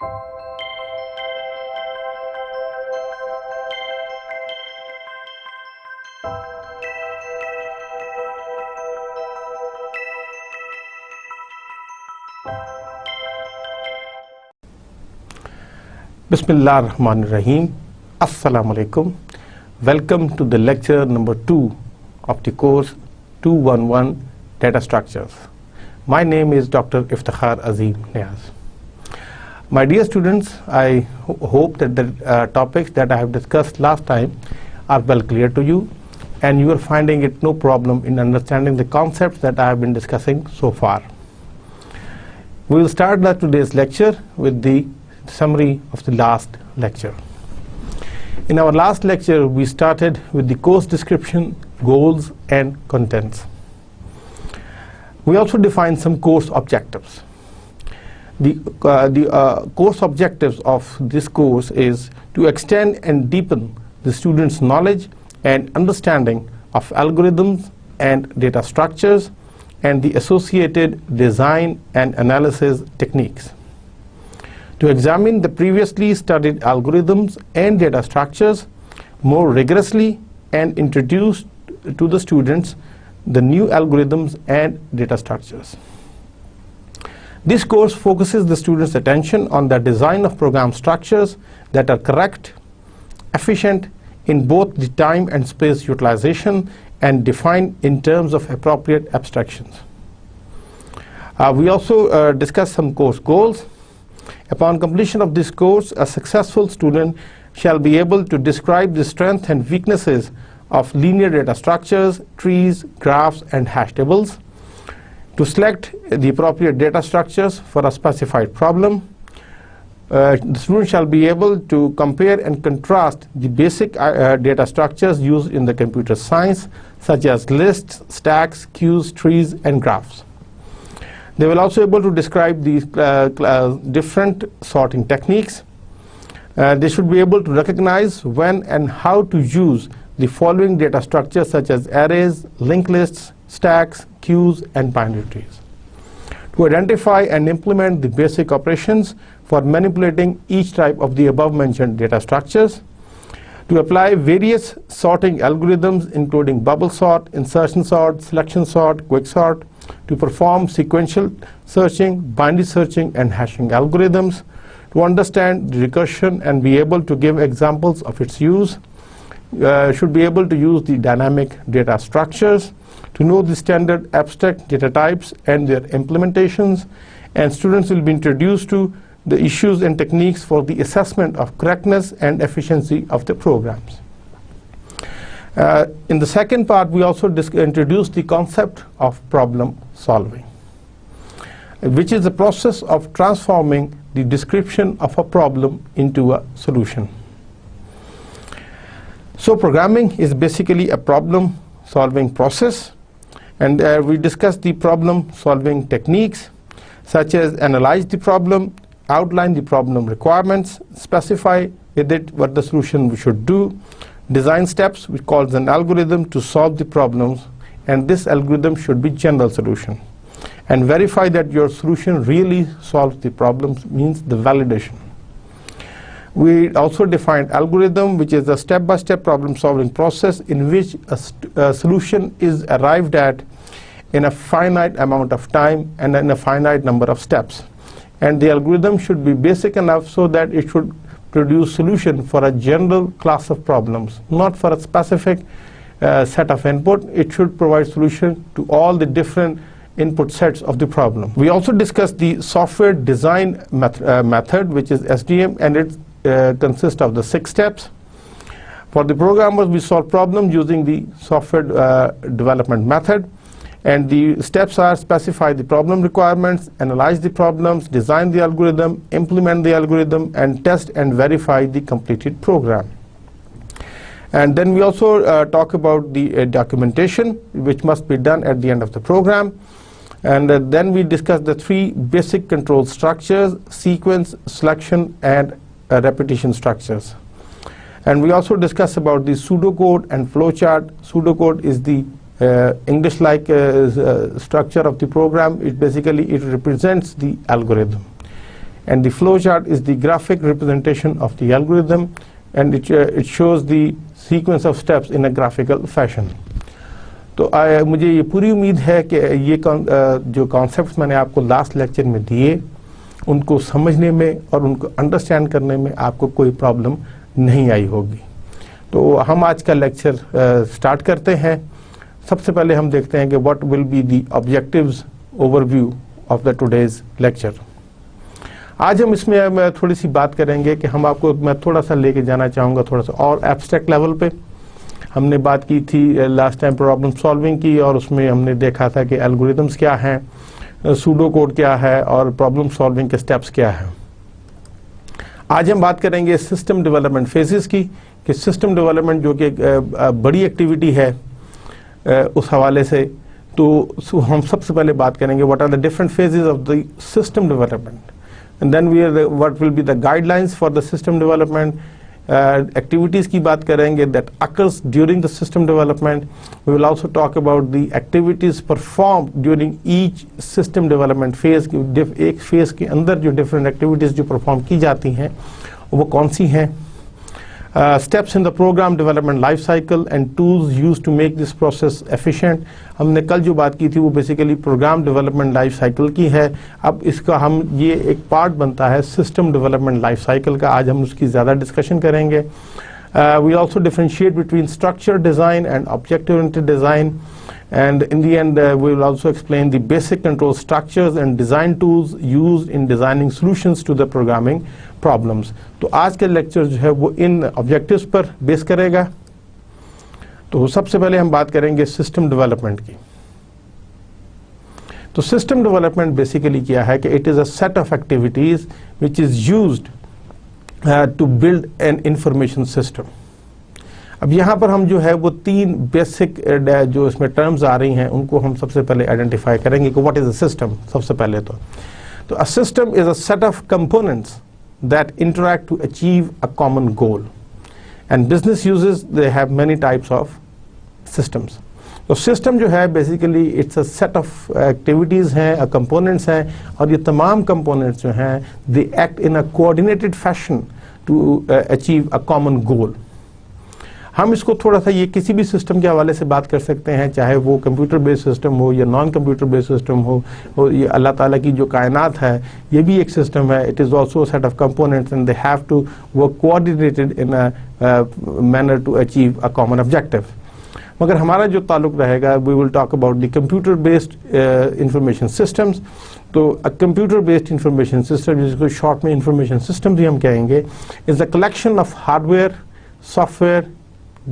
Bismillah ar-Rahman ar-Rahim. Assalamu alaikum. Welcome to the lecture number 2 of the course 211 Data Structures. My name is Dr. Iftikhar Azim Niaz. My dear students, I hope that the topics that I have discussed last time are well clear to you, and you are finding it no problem in understanding the concepts that I have been discussing so far. We will start today's lecture with the summary of the last lecture. In our last lecture, we started with the course description, goals, and contents. We also defined some course objectives. The course objectives of this course is to extend and deepen the students' knowledge and understanding of algorithms and data structures and the associated design and analysis techniques. To examine the previously studied algorithms and data structures more rigorously and introduce to the students the new algorithms and data structures. This course focuses the students' attention on the design of program structures that are correct, efficient in both the time and space utilization, and defined in terms of appropriate abstractions. We also discussed some course goals. Upon completion of this course, a successful student shall be able to describe the strengths and weaknesses of linear data structures, trees, graphs, and hash tables, to select the appropriate data structures for a specified problem. The student shall be able to compare and contrast the basic data structures used in the computer science, such as lists, stacks, queues, trees, and graphs. They will also be able to describe these different sorting techniques. They should be able to recognize when and how to use the following data structures, such as arrays, linked lists, stacks, queues, and binary trees. To identify and implement the basic operations for manipulating each type of the above-mentioned data structures. To apply various sorting algorithms, including bubble sort, insertion sort, selection sort, quick sort, to perform sequential searching, binary searching, and hashing algorithms, to understand the recursion and be able to give examples of its use, should be able to use the dynamic data structures, to know the standard abstract data types and their implementations, and students will be introduced to the issues and techniques for the assessment of correctness and efficiency of the programs. In the second part, we also introduced the concept of problem solving, which is the process of transforming the description of a problem into a solution. So programming is basically a problem solving process, and we discussed the problem solving techniques, such as analyze the problem, outline the problem requirements, specify with it what the solution we should do, design steps, which calls an algorithm to solve the problems, and this algorithm should be general solution, and verify that your solution really solves the problems, means the validation. We also defined algorithm, which is a step-by-step problem solving process in which a solution is arrived at in a finite amount of time and in a finite number of steps, and the algorithm should be basic enough so that it should produce solution for a general class of problems, not for a specific set of input. It should provide solution to all the different input sets of the problem. We also discussed the software design method, which is SDM, and it consists of the 6 steps. For the programmers, we solve problems using the software development method, and the steps are specify the problem requirements, analyze the problems, design the algorithm, implement the algorithm, and test and verify the completed program. And then we also talk about the documentation, which must be done at the end of the program. And then we discuss the 3 basic control structures: sequence, selection, and repetition structures. And we also discuss about the pseudocode and flowchart. Pseudocode is the English-like structure of the program. It basically represents the algorithm. and the flow chart is the graphic representation of the algorithm, and it shows the sequence of steps in a graphical fashion. तो मुझे ये पूरी उम्मीद है कि ये जो concepts मैंने आपको लास्ट लेक्चर में दिए उनको समझने में और उनको अंडरस्टैंड करने में आपको कोई प्रॉब्लम नहीं आई होगी। तो हम आज का लेक्चर स्टार्ट करते हैं। सबसे पहले हम देखते हैं कि what will be the objectives overview of the today's lecture. आज हम इसमें थोड़ी सी बात करेंगे कि मैं थोड़ा सा लेके जाना चाहूँगा थोड़ा सा और एब्स्ट्रैक्ट लेवल पे। हमने बात की थी लास्ट टाइम प्रॉब्लम सॉल्विंग की, और उसमें हमने देखा था कि एल्गोरिथम्स क्या हैं, सूडो कोड क्या है और प्रॉब्लम सॉल्विंग के स्टेप्स क्या हैं। आज हम बात करेंगे सिस्टम डेवलपमेंट फेजेस की, कि सिस्टम डेवलपमेंट जो कि एक बड़ी एक्टिविटी है उस हवाले से। तो हम सबसे पहले बात करेंगे what are the different phases of the system development, and then what will be the guidelines for the system development. Activities की बात करेंगे that occurs during the system development. We will also talk about the activities perform during each system development phase. एक phase के अंदर जो different activities जो perform की जाती हैं वो कौन सी हैं। Steps in the program development life cycle and tools used to make this process efficient। हमने कल जो बात की थी वो basically program development life cycle की है। अब इसका ये एक पार्ट बनता है सिस्टम डेवलपमेंट लाइफ साइकिल का। आज हम उसकी ज़्यादा डिस्कशन करेंगे। We also differentiate between structured design and object-oriented design, and in the end we will also explain the basic control structures and design tools used in designing solutions to the programming problems। तो आज के lecture जो है वो इन objectives पर base करेगा। तो सबसे पहले हम बात करेंगे सिस्टम डेवलपमेंट की। तो सिस्टम डेवलपमेंट बेसिकली क्या है कि it is a set of activities which is used to build an information system. अब यहाँ पर हम जो है वो तीन बेसिक जो इसमें टर्म्स आ रही हैं उनको हम सबसे पहले आइडेंटिफाई करेंगे कि व्हाट इज अ सिस्टम। सबसे पहले तो a system is a set of components that interact to achieve a common goal, and business uses they have many types of systems. तो सिस्टम जो है basically it's a set of activities हैं, components हैं, और ये तमाम components जो हैं they act in a coordinated fashion to achieve a common goal. हम इसको थोड़ा सा ये किसी भी सिस्टम के हवाले से बात कर सकते हैं, चाहे वो कंप्यूटर बेस्ड सिस्टम हो या नॉन कंप्यूटर बेस्ड सिस्टम हो ये अल्लाह ताला की जो कायनात है ये भी एक सिस्टम है। It is also set of components and they have to work coordinated in a manner to achieve a common objective. मगर हमारा जो ताल्लुक रहेगा we will talk about the computer based information systems. तो कंप्यूटर बेस्ड इंफॉर्मेशन सिस्टम जिसको short में information system भी हम कहेंगे is the collection of hardware, software,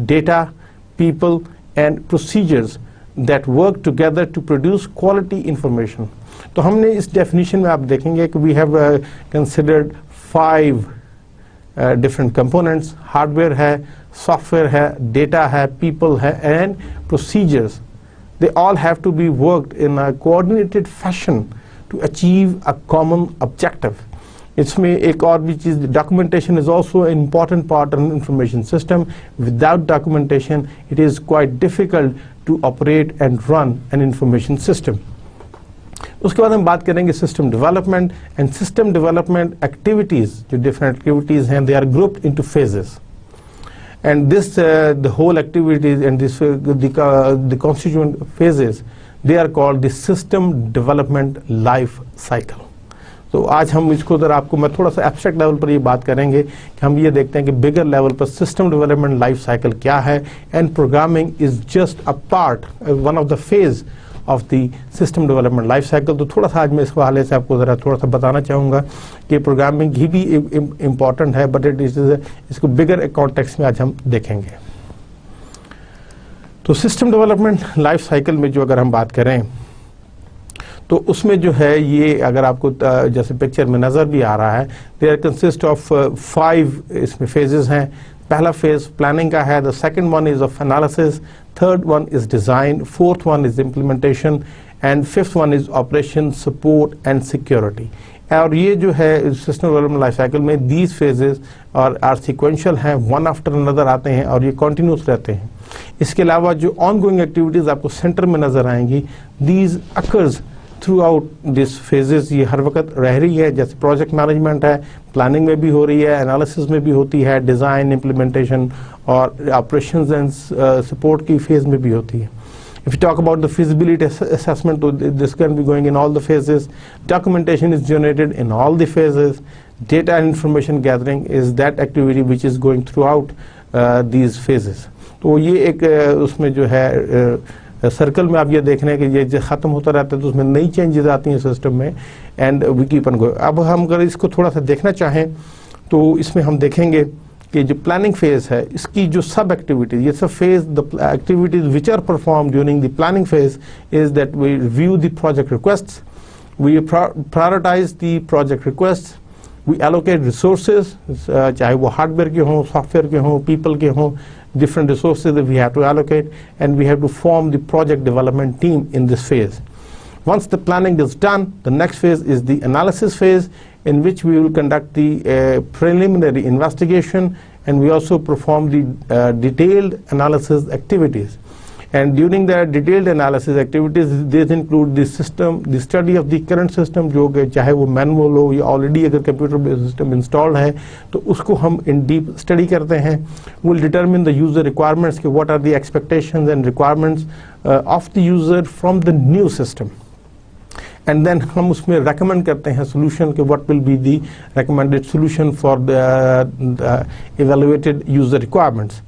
data, people and procedures that work together to produce quality information। तो हमने इस definition में आप देखेंगे कि we have considered 5 different components। hardware है, software है, data है, people है and procedures। They all have to be worked in a coordinated fashion to achieve a common objective। इसमें एक और भी चीज़ documentation is also an important part of information system. Without documentation it is quite difficult to operate and run an information system. उसके बाद हम बात करेंगे system development. And system development activities जो डिफरेंट एक्टिविटीज़ हैं they are grouped into phases, and this the whole activities and this the constituent phases they are called the system development life cycle. तो आज हम इसको अगर आपको मैं थोड़ा सा एब्स्ट्रैक्ट लेवल पर ये बात करेंगे कि हम ये देखते हैं कि बिगर लेवल पर सिस्टम डेवलपमेंट लाइफ साइकिल क्या है, and programming is just a part, one of the phase of the system development life cycle. तो थोड़ा सा आज मैं इस हवाले से आपको ज़रा थोड़ा सा बताना चाहूँगा कि प्रोग्रामिंग ही भी इम्पॉर्टेंट है, बट इट इज इसको बिगर कॉन्टेक्स्ट में आज हम देखेंगे। तो सिस्टम डेवलपमेंट लाइफ साइकिल में जो अगर हम बात करें तो उसमें जो है ये अगर आपको जैसे पिक्चर में नज़र भी आ रहा है दे आर कंसिस्ट ऑफ 5 इसमें फेजेस हैं। पहला फेज प्लानिंग का है, the second one is of analysis, third one is design, fourth one is implementation and fifth one is operation, support and security. और ये जो है सिस्टम डेवलपमेंट लाइफ साइकिल में दीज फेजेस और आर सिक्वेंशियल हैं, one after another आते हैं और ये कॉन्टीन्यूस रहते हैं। इसके अलावा जो ऑन गोइंग एक्टिविटीज़ आपको सेंटर में नज़र आएंगी these occurs through out this phases ये हर वक्त रह रही है। जैसे प्रोजेक्ट मैनेजमेंट है, प्लानिंग में भी हो रही है, एनालिसिस में भी होती है, डिज़ाइन, इम्प्लीमेंटेशन और ऑपरेशंस एंड सपोर्ट की फेज में भी होती है। If you talk about the feasibility assessment, this can be going in all the phases. Documentation is generated in all the phases. Data and information gathering is that activity which is going throughout these phases. तो ये एक उसमें जो है circle में आप ये देख रहे हैं कि ये ख़त्म होता रहता है तो उसमें नई चेंजेस आती हैं सिस्टम में and we keep on going. अब हम अगर इसको थोड़ा सा देखना चाहें तो इसमें हम देखेंगे कि जो प्लानिंग फेज है इसकी जो सब एक्टिविटीज, ये सब phase the activities which are perform during the planning phase is that we review the project requests, we prioritize the project requests, we allocate resources, चाहे वो हार्डवेयर के हों, सॉफ्टवेयर के हों, पीपल के हों, different resources that we have to allocate, and we have to form the project development team in this phase. Once the planning is done, the next phase is the analysis phase, in which we will conduct the preliminary investigation, and we also perform the detailed analysis activities. And during the detailed analysis activities, these include the system, the study of the current system, जो कि चाहे वो manual हो या already अगर computer based system installed है तो उसको हम इन डीप स्टडी करते हैं। We'll determine the user requirements, कि what are the expectations and requirements of the user from the new system. And then हम उसमें recommend करते हैं solution कि what will be the recommended solution for the evaluated user requirements.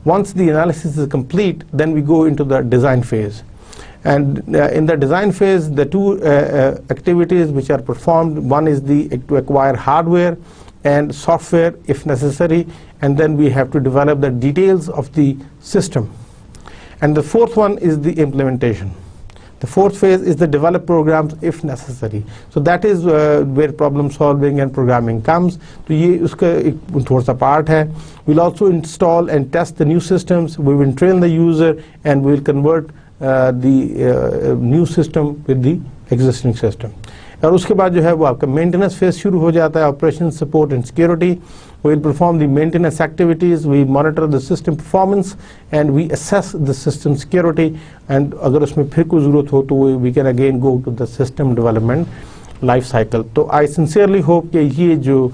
Once the analysis is complete, then we go into the design phase. And in the design phase, the two activities which are performed, one is to acquire hardware and software if necessary, and then we have to develop the details of the system. And the fourth one is the implementation. The fourth phase is the develop programs if necessary. So that is where problem solving and programming comes. तो ये उसका एक थोड़ा सा part है. We'll also install and test the new systems. We will train the user and we will convert the new system with the existing system. और उसके बाद जो है वो आपका maintenance phase शुरू हो जाता है, operations, support and security. We will perform the maintenance activities, we monitor the system performance and we assess the system security, and अगर उसमें फिर कोई ज़रूरत हो तो we can again go to the system development life cycle. तो I sincerely hope कि ये जो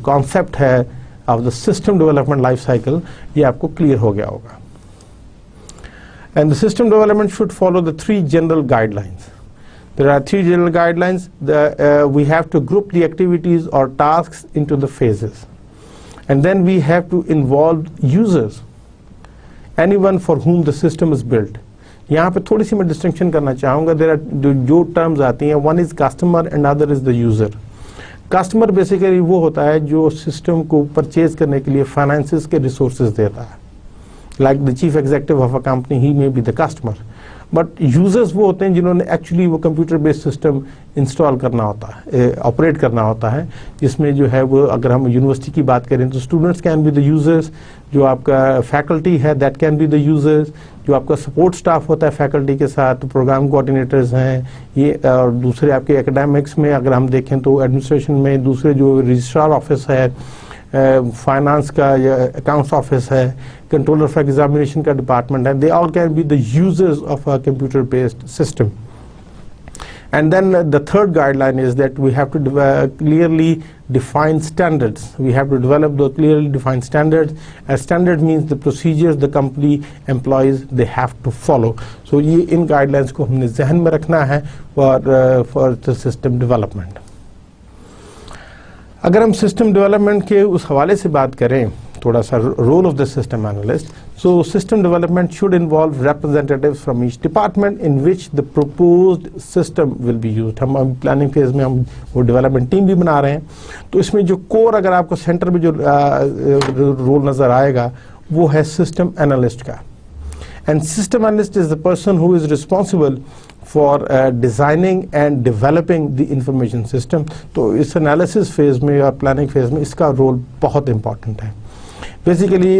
concept है of the system development life cycle ये आपको clear हो गया होगा. And the system development should follow the three general guidelines. There are three general guidelines. We have to group the activities or tasks into the phases. And then we have to involve users, anyone for whom the system is built. यहाँ पे थोड़ी सी मैं distinction करना चाहूँगा. There are जो terms आती हैं, one is customer and other is the user. Customer basically वो होता है जो system को purchase करने के लिए finances के resources देता है. Like the chief executive of a company, he may be the customer. But users वो होते हैं जिन्होंने एक्चुअली वो कंप्यूटर बेस्ड सिस्टम इंस्टॉल करना होता है, ऑपरेट करना होता है, जिसमें जो है वो अगर हम यूनिवर्सिटी की बात करें तो students can be the users, जो आपका फैकल्टी है that can be the users, जो आपका सपोर्ट स्टाफ होता है फैकल्टी के साथ, प्रोग्राम कोऑर्डिनेटर्स हैं ये, और दूसरे आपके एकेडमिक्स में अगर हम देखें तो एडमिनिस्ट्रेशन में दूसरे जो रजिस्ट्रार ऑफिस है, फाइनेंस का या अकाउंट्स ऑफिस है, कंट्रोलर फॉर एग्जामिनेशन का डिपार्टमेंट है, they all can be the users of a computer based system. And then the third guideline is that we have to clearly define standards. We have to develop the clearly defined standards. A standard means the procedures the company employs they have to follow. So ये इन guidelines को हमने ज़हन में रखना है for the system development. अगर हम system development के उस हवाले से बात करें थोड़ा सा role of the system analyst, so system development should involve representatives from each department in which the proposed system will be used. हम अभी प्लानिंग फेज में हम वो डेवलपमेंट टीम भी बना रहे हैं, तो इसमें जो कोर अगर आपको सेंटर में जो रोल नज़र आएगा वो है सिस्टम एनालिस्ट का. And system analyst is the person who is responsible for designing and developing the information system. तो इस analysis phase में और planning phase में इसका role बहुत important है. basically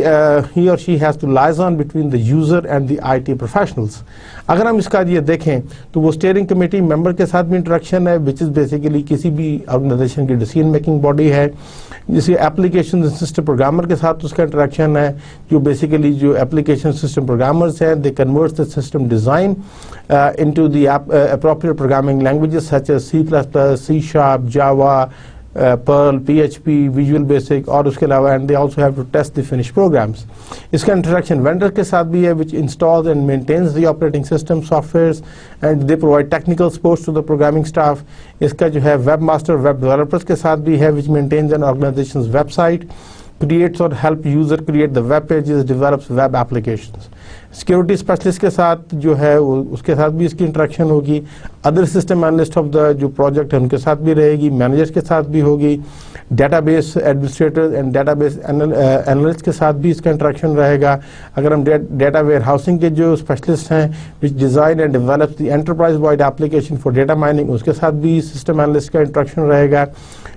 he or she has to liaison between the user and the IT professionals. अगर हम इसका ये देखें तो वो स्टीयरिंग कमेटी मेंबर के साथ भी इंटरेक्शन है, विच इज़ बेसिकली किसी भी ऑर्गेनाइजेशन की डिसीजन मेकिंग बॉडी है, जिसके एप्लीकेशन सिस्टम प्रोग्रामर के साथ उसका इंटरेक्शन है, जो बेसिकली जो एप्लीकेशन सिस्टम प्रोग्रामर्स हैं, they convert the system design into the appropriate programming languages such as C++, C#, Java, Perl, PHP, Visual Basic और उसके अलावा and they also have to test the finished programs. इसका interaction vendor के साथ भी है which installs and maintains the operating system softwares and they provide technical support to the programming staff. इसका जो है webmaster web developers के साथ भी है which maintains an organization's website, creates or help user create the web pages, develops web applications. Security specialist के साथ जो है उसके साथ भी इसकी इंटरेक्शन होगी, other system analyst of the जो प्रोजेक्ट है उनके साथ भी रहेगी, मैनेजर्स के साथ भी होगी, database administrator and database analyst के साथ भी इसका इंटरेक्शन रहेगा. अगर हम डेटा वेयर हाउसिंग के जो स्पेशलिस्ट हैं which design and develops the enterprise wide application for data mining, उसके साथ भी सिस्टम एनालिस्ट का इंटरेक्शन रहेगा.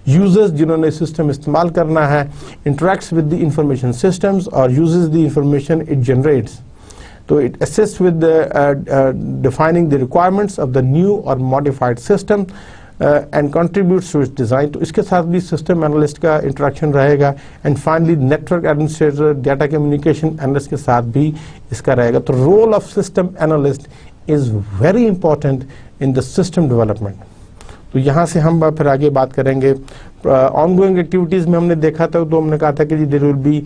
यूजर्स जिन्होंने सिस्टम इस्तेमाल करना है interacts with the information systems और uses the information it generates. So it assists with defining the requirements of the new or modified system and contributes to its design. तो इसके साथ भी system analyst का interaction रहेगा. And finally network administrator, data communication analyst के साथ भी इसका रहेगा. तो role of system analyst is very important in the system development. तो यहाँ से हम फिर आगे बात करेंगे. ऑनगोइंग एक्टिविटीज़ में हमने देखा था, तो हमने कहा था कि there will be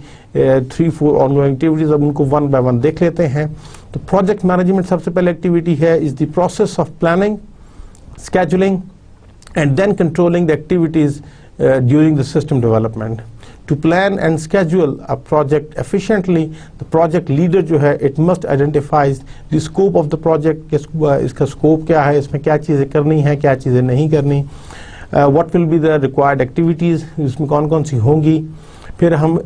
3-4 ongoing activities. अब उनको वन बाय वन देख लेते हैं. तो प्रोजेक्ट मैनेजमेंट सबसे पहले एक्टिविटी है is the process of planning, scheduling and then controlling the activities during the system development. To plan and schedule a project efficiently, the project leader जो है it must identify the scope of the project. इसका scope क्या है, इसमें क्या चीज़ें करनी है, क्या चीज़ें नहीं करनी. What will be the required activities, इसमें कौन कौन सी होंगी. फिर हम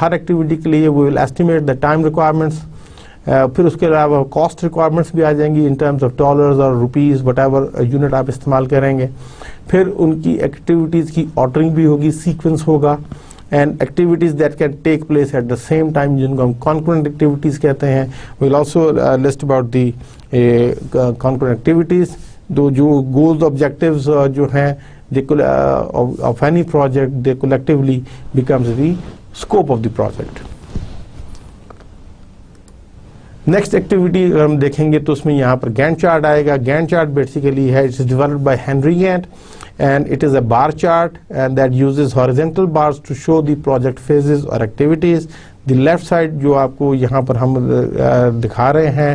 हर एक्टिविटी के लिए we will estimate the time requirements. फिर उसके अलावा कॉस्ट रिक्वायरमेंट्स भी आ जाएंगी इन टर्म्स ऑफ डॉलर्स और रुपीज़ वट एवर यूनिट आप इस्तेमाल करेंगे. फिर उनकी एक्टिविटीज़ की ऑर्डरिंग भी होगी, सीक्वेंस होगा. And activities that can take place at the same time, जिनको हम concurrent activities कहते हैं. We'll also list about the concurrent activities. जो goals, objectives जो हैं of any project, they collectively becomes the scope of the project. Next activity अगर हम देखेंगे तो उसमें यहाँ पर Gantt chart आएगा. Gantt chart basically है, it's developed by Henry Gantt. And it is a bar chart and that uses horizontal bars to show the project phases or activities. The left side जो आपको यहाँ पर हम दिखा रहे हैं,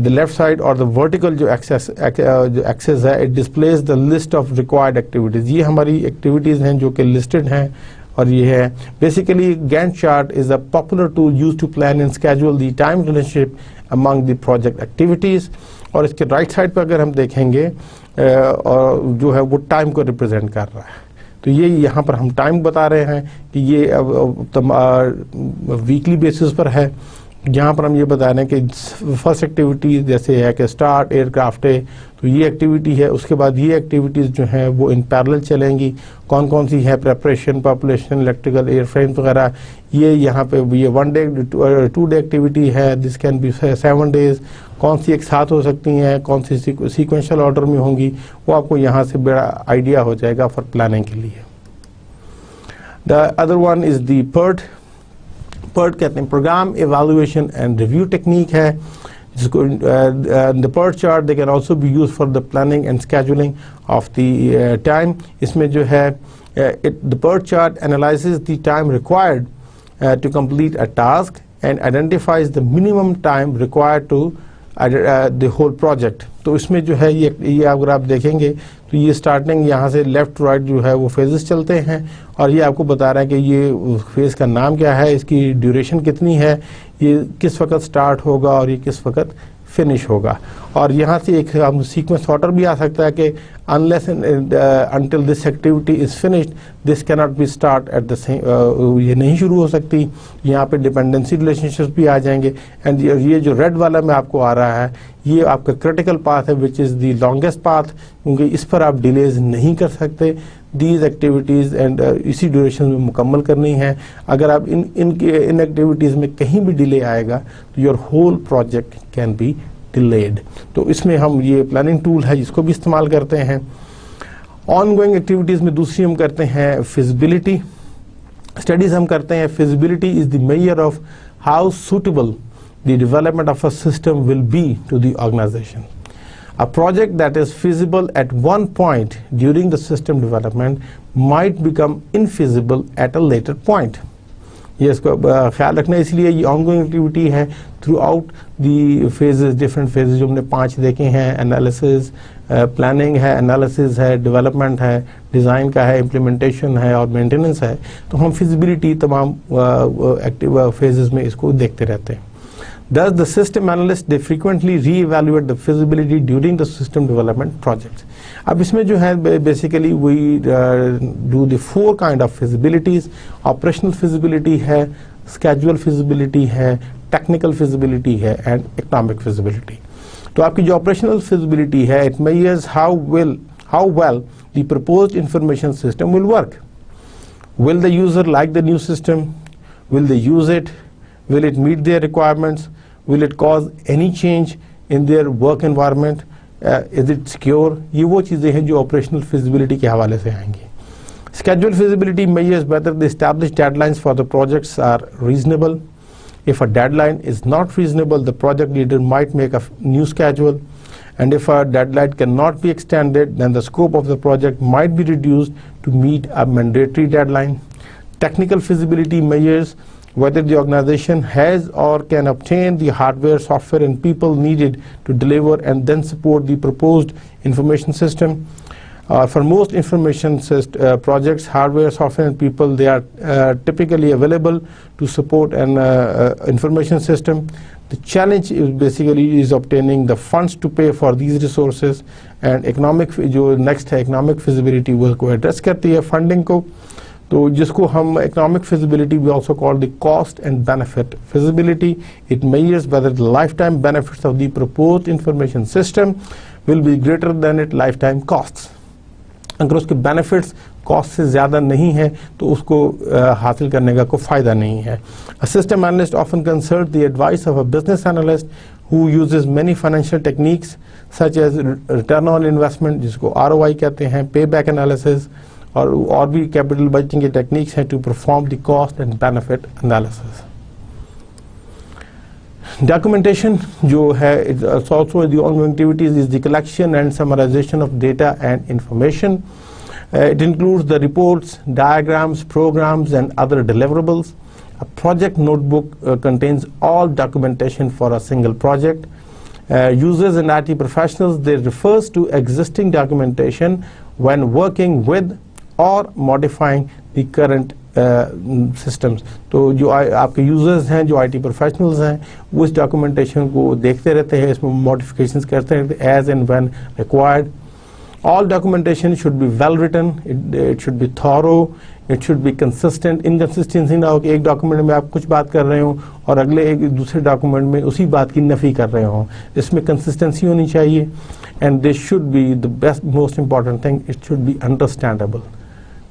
the left side or the vertical जो axis है, it displays the list of required activities. ये हमारी activities हैं जो कि listed हैं और ये है. Basically Gantt chart is a popular tool used to plan and schedule the time relationship among the project activities. और इसके राइट साइड पर अगर हम देखेंगे और जो है वो टाइम को रिप्रेजेंट कर रहा है. तो ये यहाँ पर हम टाइम बता रहे हैं कि ये वीकली बेसिस पर है. यहाँ पर हम ये बता रहे हैं कि फर्स्ट एक्टिविटी जैसे है कि स्टार्ट एयरक्राफ्ट है, तो ये एक्टिविटी है. उसके बाद ये एक्टिविटीज़ जो हैं वो इन पैरेलल चलेंगी. कौन कौन सी है, प्रेपरेशन, पॉपुलेशन, इलेक्ट्रिकल, एयरफ्रेम वगैरह. ये यहाँ पे ये 1 डे 2 डे एक्टिविटी है, दिस कैन बी 7 डेज. कौन सी एक साथ हो सकती हैं, कौन सी सीक्वेंशियल ऑर्डर में होंगी, वो आपको यहाँ से बड़ा आइडिया हो जाएगा फॉर प्लानिंग के लिए. The other one is the PERT. PERT कहते हैं program evaluation and review technique है. जिसको the PERT chart they can also be use for the planning and scheduling of the time. इसमें जो है the PERT chart analyses the time required to complete a task and identifies the minimum time required to the whole project. तो इसमें जो है ये अगर आप देखेंगे तो ये स्टार्टिंग यहाँ से लेफ्ट टू राइट जो है वो फेजेस चलते हैं और ये आपको बता रहा है कि ये फेज़ का नाम क्या है, इसकी ड्यूरेशन कितनी है, ये किस वक्त स्टार्ट होगा और ये किस वक्त फिनिश होगा. और यहाँ से एक हम सीक्वेंस ऑर्डर भी आ सकता है कि unless and until this activity is finished, this cannot be start at the same, ये नहीं शुरू हो सकती। यहाँ पे डिपेंडेंसी रिलेशनशिप्स भी आ जाएंगे। एंड ये जो रेड वाला में आपको आ रहा है, ये आपका क्रिटिकल पाथ है, विच इज़ द लॉन्गेस्ट पाथ, क्योंकि इस पर आप डिलेज नहीं कर सकते। दीज एक्टिविटीज़ एंड इसी ड्यूरेशन में मुकम्मल करनी है। अगर आप इन एक्टिविटीज़ में कहीं भी डिले आएगा तो your whole project can be delayed. तो इसमें हम ये प्लानिंग टूल है जिसको भी इस्तेमाल करते हैं। ऑनगोइंग एक्टिविटीज़ में दूसरी हम करते हैं फिजिबिलिटी स्टडीज़। हम करते हैं feasibility is the measure of how suitable the development of a system will be to the organization. A project that is feasible at one point during the system development might become infeasible at a later point. ये इसको ख्याल रखना, इसलिए ये ongoing activity है throughout the phases, different phases जो हमने 5 देखे हैं। एनालिसिस, प्लानिंग है, एनालिसिस है, डेवलपमेंट है, डिज़ाइन का है, इम्प्लीमेंटेशन है और मेंटेनेंस है। तो हम फिजिबिलिटी तमाम एक्टिव फेजेस में इसको देखते रहते हैं। Thus, the system analysts, they frequently re-evaluate the feasibility during the system development projects. अब इसमें जो है basically we do the 4 kind of feasibilities. Operational feasibility है, schedule feasibility है, technical feasibility है and economic feasibility. तो आपकी जो operational feasibility है, it measures how well the proposed information system will work. Will the user like the new system? Will they use it? Will it meet their requirements? Will it cause any change in their work environment? Is it secure? ये वो चीज़ें हैं जो operational feasibility के हवाले से आएंगी। Schedule feasibility measures whether the established deadlines for the projects are reasonable. If a deadline is not reasonable, the project leader might make a new schedule. And if a deadline cannot be extended, then the scope of the project might be reduced to meet a mandatory deadline. Technical feasibility measures whether the organization has or can obtain the hardware, software and people needed to deliver and then support the proposed information system. For most information projects, hardware, software and people, they are typically available to support an information system. The challenge is basically obtaining the funds to pay for these resources, and economic जो next है economic feasibility वो को address करती है funding को। तो जिसको हम economic feasibility we also call the cost and benefit feasibility. It measures whether the lifetime benefits of the proposed information system will be greater than its lifetime costs. अगर उसके benefits cost से ज़्यादा नहीं है तो उसको हासिल करने का कोई फ़ायदा नहीं है। A system analyst often consults the advice of a business analyst who uses many financial techniques such as return on investment जिसको ROI कहते हैं, payback analysis और भी कैपिटल बजटिंग के टेक्निक्स हैं to perform the cost and benefit analysis. Documentation जो है it's also the ongoing activities is the collection and summarization of data and information. It includes the reports, diagrams, programs and other deliverables. A project notebook contains all documentation for a single project. Users and IT professionals, they refers to existing documentation when working with or modifying the current systems. तो जो आपके users हैं, जो IT professionals हैं, वो इस documentation को देखते रहते हैं, इसमें modifications करते रहते हैं as and when required. All documentation should be well written, it should be thorough, it should be consistent. Inconsistency ना हो कि एक डॉक्यूमेंट में आप कुछ बात कर रहे हो और अगले एक दूसरे डॉक्यूमेंट में उसी बात की नफी कर रहे हो। इसमें कंसिस्टेंसी होनी चाहिए and this should be the best most important thing, it should be understandable.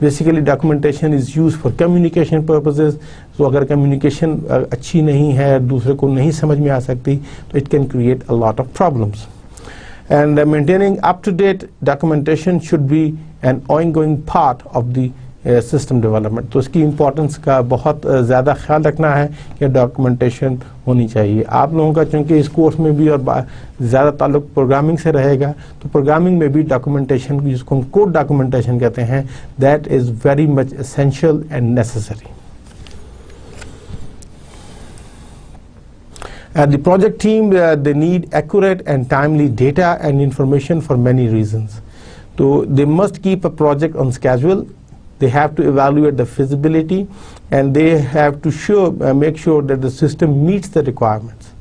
Basically documentation is used for communication purposes. So अगर communication अच्छी नहीं है, दूसरे को नहीं समझ में आ सकती तो it can create a lot of problems. And maintaining up-to-date documentation should be an ongoing part of the system development. तो इसकी importance का बहुत ज़्यादा ख्याल रखना है कि documentation होनी चाहिए। आप लोगों का चूँकि इस कोर्स में भी और ज़्यादा ताल्लुक प्रोग्रामिंग से रहेगा तो प्रोग्रामिंग में भी documentation जिसको हम कोड documentation कहते हैं, that is very much essential and necessary. The project team, they need accurate and timely data and information for many reasons. So they must keep a project on schedule, they have to evaluate the feasibility, and they have to make sure that the system meets the requirements.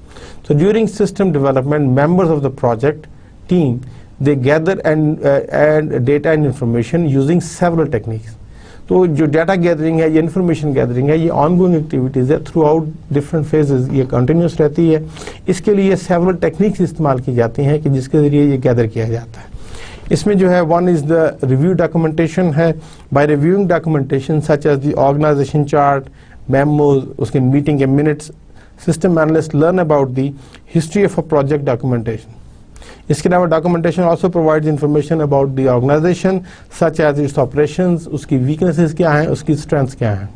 So during system development, members of the project team, they gather and data and information using several techniques. तो जो data gathering है, ये information gathering है, ये ongoing activities है, through out different phases, ये continuous रहती है। इसके लिए सेवरल टेक्निक्स इस्तेमाल की जाती हैं कि जिसके ज़रिए ये गैदर किया जाता है। इसमें जो है one is the review documentation है। By reviewing documentation such as the organisation chart, memos, उसके मीटिंग के minutes, system analyst learn about the history of a project documentation. इसके अलावा documentation also provides information about the organisation such as its operations, उसकी weaknesses क्या हैं, उसकी strengths क्या हैं।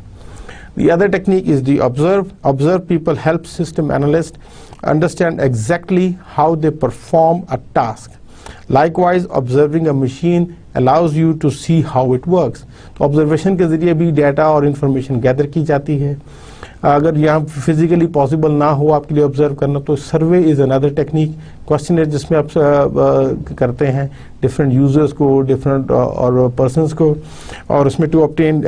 The other technique is the observe. Observe people help system analysts understand exactly how they perform a task. Likewise, observing a machine allows you to see how it works. तो observation के जरिए भी data और information gather की जाती है। अगर यहाँ फिजिकली पॉसिबल ना हो आपके लिए ऑब्जर्व करना, तो survey is another technique, questionnaire जिसमें आप करते हैं डिफरेंट यूजर्स को, डिफरेंट और पर्सनस को, और उसमें to obtain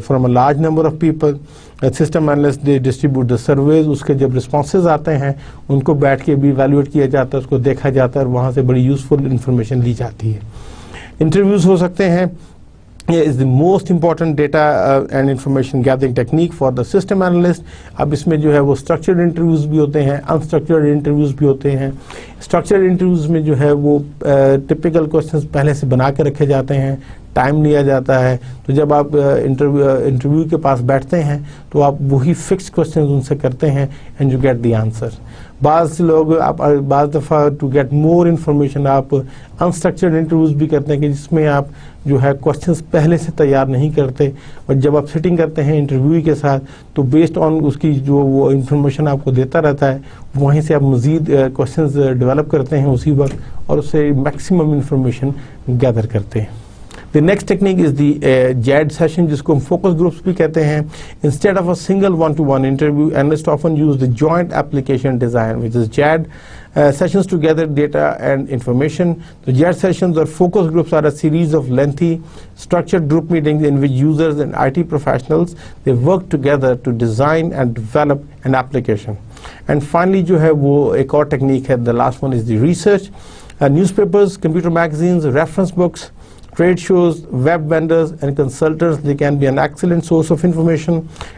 from a large number of people. System analyst they distribute the surveys, उसके जब रिस्पॉन्सेज आते हैं उनको बैठ के भी इवैल्यूएट किया जाता है, उसको देखा जाता है और वहाँ से बड़ी यूजफुल इंफॉर्मेशन ली जाती है। इंटरव्यूज़ हो सकते हैं। is the most important data and information gathering technique for the system analyst. अब इसमें जो है वो structured interviews भी होते हैं, unstructured interviews भी होते हैं। structured interviews में जो है वो typical questions पहले से बना के रखे जाते हैं, टाइम लिया जाता है। तो जब आप इंटरव्यू के पास बैठते हैं तो आप वही फिक्स क्वेश्चन उनसे करते हैं and you get the answer. बाज़ लोग आप बाज़ दफ़ा टू गेट मोर इन्फॉर्मेशन आप अनस्ट्रक्चर्ड इंटरव्यूज़ भी करते हैं कि जिसमें आप जो है क्वेश्चंस पहले से तैयार नहीं करते, और जब आप सिटिंग करते हैं इंटरव्यू के साथ तो बेस्ड ऑन उसकी जो वो इन्फॉर्मेशन आपको देता रहता है वहीं से आप मज़ीद क्वेश्चंस डेवलप करते हैं उसी वक्त और उससे मैक्सिमम इन्फॉर्मेशन गैदर करते हैं। The next technique is the JAD session, जिसको हम focus groups भी कहते हैं। Instead of a single one-to-one interview, analysts often use the joint application design, which is JAD sessions to gather data and information. The JAD sessions or focus groups are a series of lengthy, structured group meetings in which users and IT professionals they work together to design and develop an application. And finally, जो है वो एक और technique है. The last one is the research. Newspapers, computer magazines, reference books, trade shows, web vendors and consultants, they can be an excellent source of information,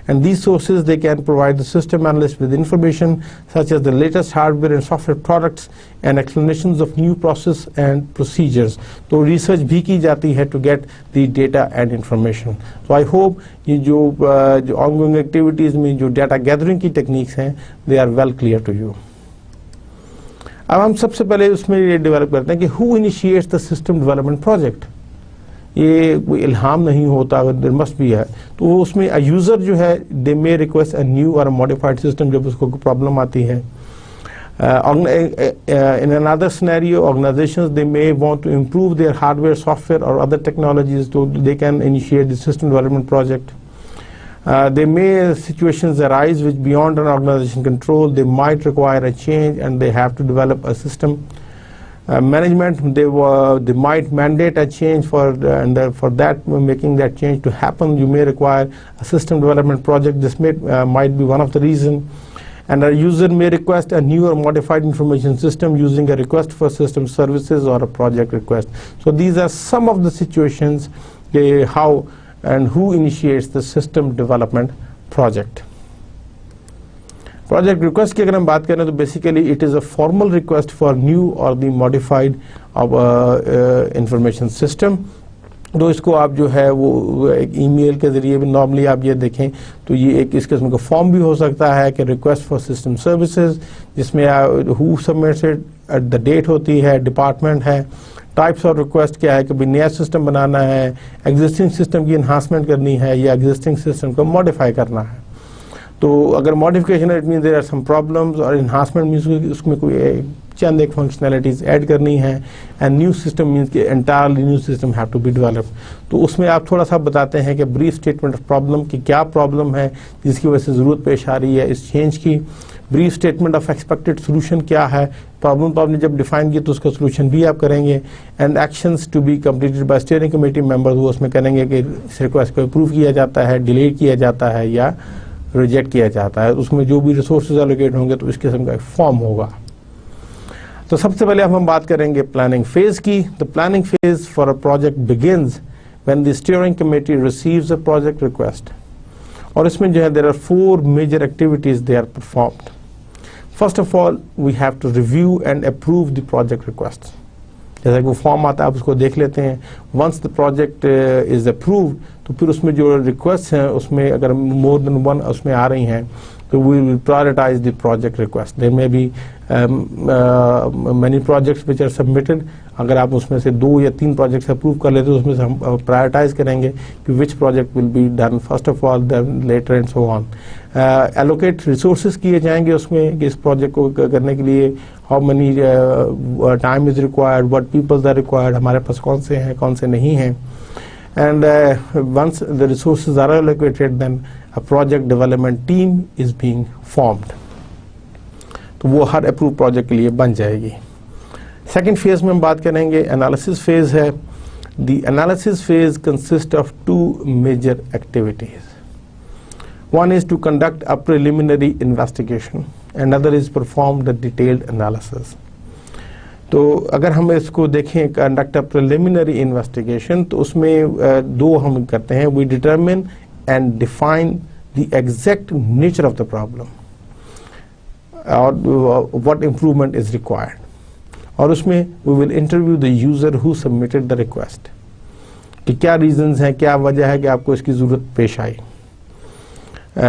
and these sources they can provide the system analyst with information such as the latest hardware and software products and explanations of new process and procedures. तो research भी की जाती है to get the data and information. So I hope ये जो ongoing activities में जो data gathering की techniques हैं they are well clear to you. अब हम सबसे पहले उसमें ये डेवलप करते हैं कि who initiates the system development project. ये कोई इल्हाम नहीं होता, अगर देयर मस्ट बी है तो उसमें यूज़र जो है they may request a new और मॉडिफाइड सिस्टम जब उसको प्रॉब्लम आती है। In another scenario organizations they may want to improve their hardware, software और अदर टेक्नोलॉजीज, तो they can initiate the system development project. There may situations arise which beyond an organization control, they might require a change and they have to develop a system. Management, they might mandate a change for that, making that change to happen, you may require a system development project. This might be one of the reasons. And a user may request a new or modified information system using a request for system services or a project request. So these are some of the situations how and who initiates the system development project. Project request की अगर हम बात करें तो basically it is a formal request for new or the modified information system. तो इसको आप जो है वो एक ईमेल के ज़रिए भी नॉर्मली आप ये देखें तो ये एक इस किस्म का फॉर्म भी हो सकता है कि रिक्वेस्ट फॉर सिस्टम सर्विसेज, जिसमें who submits it, the date होती है, डिपार्टमेंट है, टाइप्स ऑफ रिक्वेस्ट क्या है कि भाई नया सिस्टम बनाना है, एग्जिस्टिंग सिस्टम की इन्हांसमेंट करनी है या एग्जिस्टिंग सिस्टम को मॉडिफाई करना है। तो अगर modification it mean there are some problems और इन्हांसमेंट मीन्स उसमें कोई चंद एक फंक्शनैलिटीज़ ऐड करनी है, एंड न्यू सिस्टम मीन्स कि entirely new system have to be developed. तो उसमें आप थोड़ा सा बताते हैं कि ब्रीफ स्टेटमेंट ऑफ प्रॉब्लम की क्या प्रॉब्लम है जिसकी वजह से ज़रूरत पेश आ रही है इस चेंज की, brief statement of expected solution क्या है, प्रॉब्लम तो आपने जब डिफाइन किया तो उसका सोल्यूशन भी आप करेंगे, and actions to be completed by steering committee members, वो उसमें करेंगे कि इस रिक्वेस्ट को अप्रूव किया जाता है, डिले किया जाता है या रिजेक्ट किया जाता है। उसमें जो भी रिसोर्सेज एलोकेट होंगे तो इस किस्म का एक फॉर्म होगा। तो सबसे पहले हम बात करेंगे प्लानिंग फेज की। The planning phase for a project begins when the steering committee receives a project request. और इसमें जो है there are 4 major activities they are performed. First of all we have to review and approve the project request. जैसा कि वो form आता है आप उसको देख लेते हैं। Once the project is approved तो फिर उसमें जो रिक्वेस्ट हैं उसमें अगर मोर देन 1 उसमें आ रही हैं तो we will prioritize the project request. There may be many projects which are submitted. अगर आप उसमें से 2 या 3 प्रोजेक्ट्स अप्रूव कर लेते तो उसमें से हम प्रायोरिटाइज करेंगे कि which project will be done first of all, then later and so on. Allocate resources किए जाएंगे उसमें कि इस प्रोजेक्ट को करने के लिए how many time is required, what peoples are required, हमारे पास कौन से हैं कौन से नहीं हैं। And once the resources are allocated then a project development team is being formed। तो वो हर अप्रूव प्रोजेक्ट के लिए बन जाएगी। सेकेंड फेज में हम बात करेंगे एनालिसिस फेज है। The analysis phase consist of 2 major activities. One is to conduct a preliminary investigation and other is perform the detailed analysis. तो अगर हम इसको देखें कंडक्ट अ प्रिलिमिनरी इन्वेस्टिगेशन तो उसमें 2 हम करते हैं। We determine and define the exact nature of the problem or what improvement is required। और उसमें we will interview the user who submitted the request कि क्या reasons हैं, क्या वजह है कि आपको इसकी ज़रूरत पेश आई।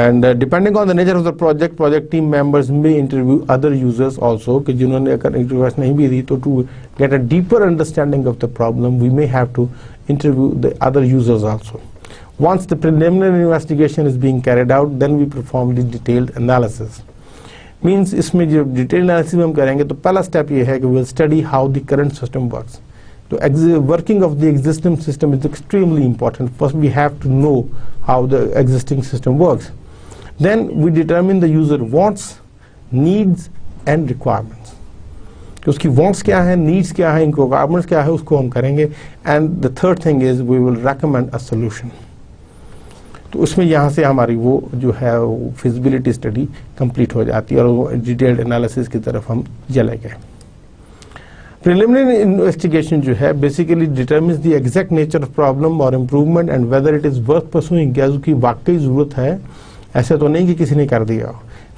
and depending on the nature of the project team members may interview other users also कि जिन्होंने अगर request नहीं भी दी तो to get a deeper understanding of the problem we may have to interview the other users also। Once the preliminary investigation is being carried out, then we perform the detailed analysis। Means इसमें जो detailed analysis हम करेंगे तो पहला step ये है कि we will study how the current system works। तो working of the existing system is extremely important। First we have to know how the existing system works। Then we determine the user wants, needs and requirements। कि उसकी wants क्या है, needs क्या है, requirements क्या है, उसको हम करेंगे। And the third thing is we will recommend a solution। तो उसमें यहाँ से हमारी वो जो है फिजिबिलिटी स्टडी कंप्लीट हो जाती है और वो डिटेल्ड एनालिसिस की तरफ हम चले गए। प्रिलिमिनरी इन्वेस्टिगेशन जो है basically determines the exact nature of problem और improvement and whether it is worth pursuing. क्या उसकी वाकई ज़रूरत है, ऐसा तो नहीं कि किसी ने कर दिया।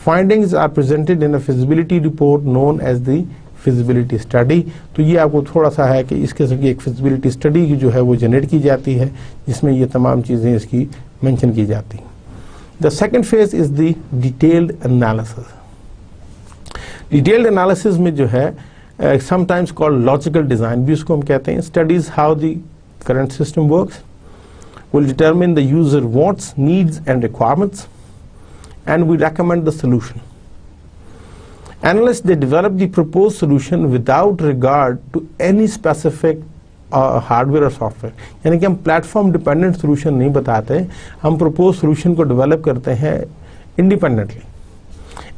Findings are presented in a feasibility report known as the feasibility study. तो ये आपको थोड़ा सा है कि इस किस्म की एक फिजिबिलिटी स्टडी जो है वो जनरेट की जाती है जिसमें ये तमाम चीज़ें इसकी मेंशन की जाती। The second phase is the detailed analysis. Detailed analysis में जो है समटाइम्स कॉल्ड लॉजिकल डिजाइन भी उसको हम कहते हैं। Studies how the current system works, will determine the user wants, needs and requirements and we recommend the solution. Analysts they develop the proposed solution without regard to any specific hardware और software. यानी कि हम platform dependent solution नहीं बताते, हम propose solution को develop करते हैं independently.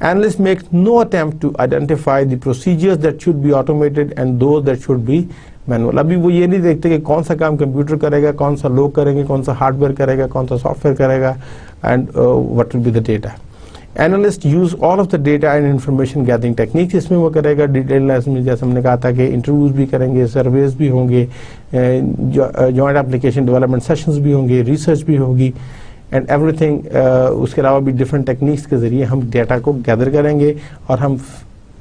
Analyst make no attempt to identify the procedures that should be automated and those that should be manual. अभी वो ये नहीं देखते कि कौन सा काम कंप्यूटर करेगा, कौन सा लोग करेंगे, कौन सा हार्डवेयर करेगा, कौन सा सॉफ्टवेयर करेगा and what will be the data. Analyst use all of the data and information gathering techniques. इसमें वो करेगा डिटेल एनालिसिस में, जैसे हमने कहा था कि इंटरव्यूज भी करेंगे, सर्वेज भी होंगे, जॉइंट एप्लीकेशन डेवलपमेंट सेशंस भी होंगे, रिसर्च भी होगी एंड एवरीथिंग। उसके अलावा भी डिफरेंट टेक्निक्स के जरिए हम डेटा को गैदर करेंगे और हम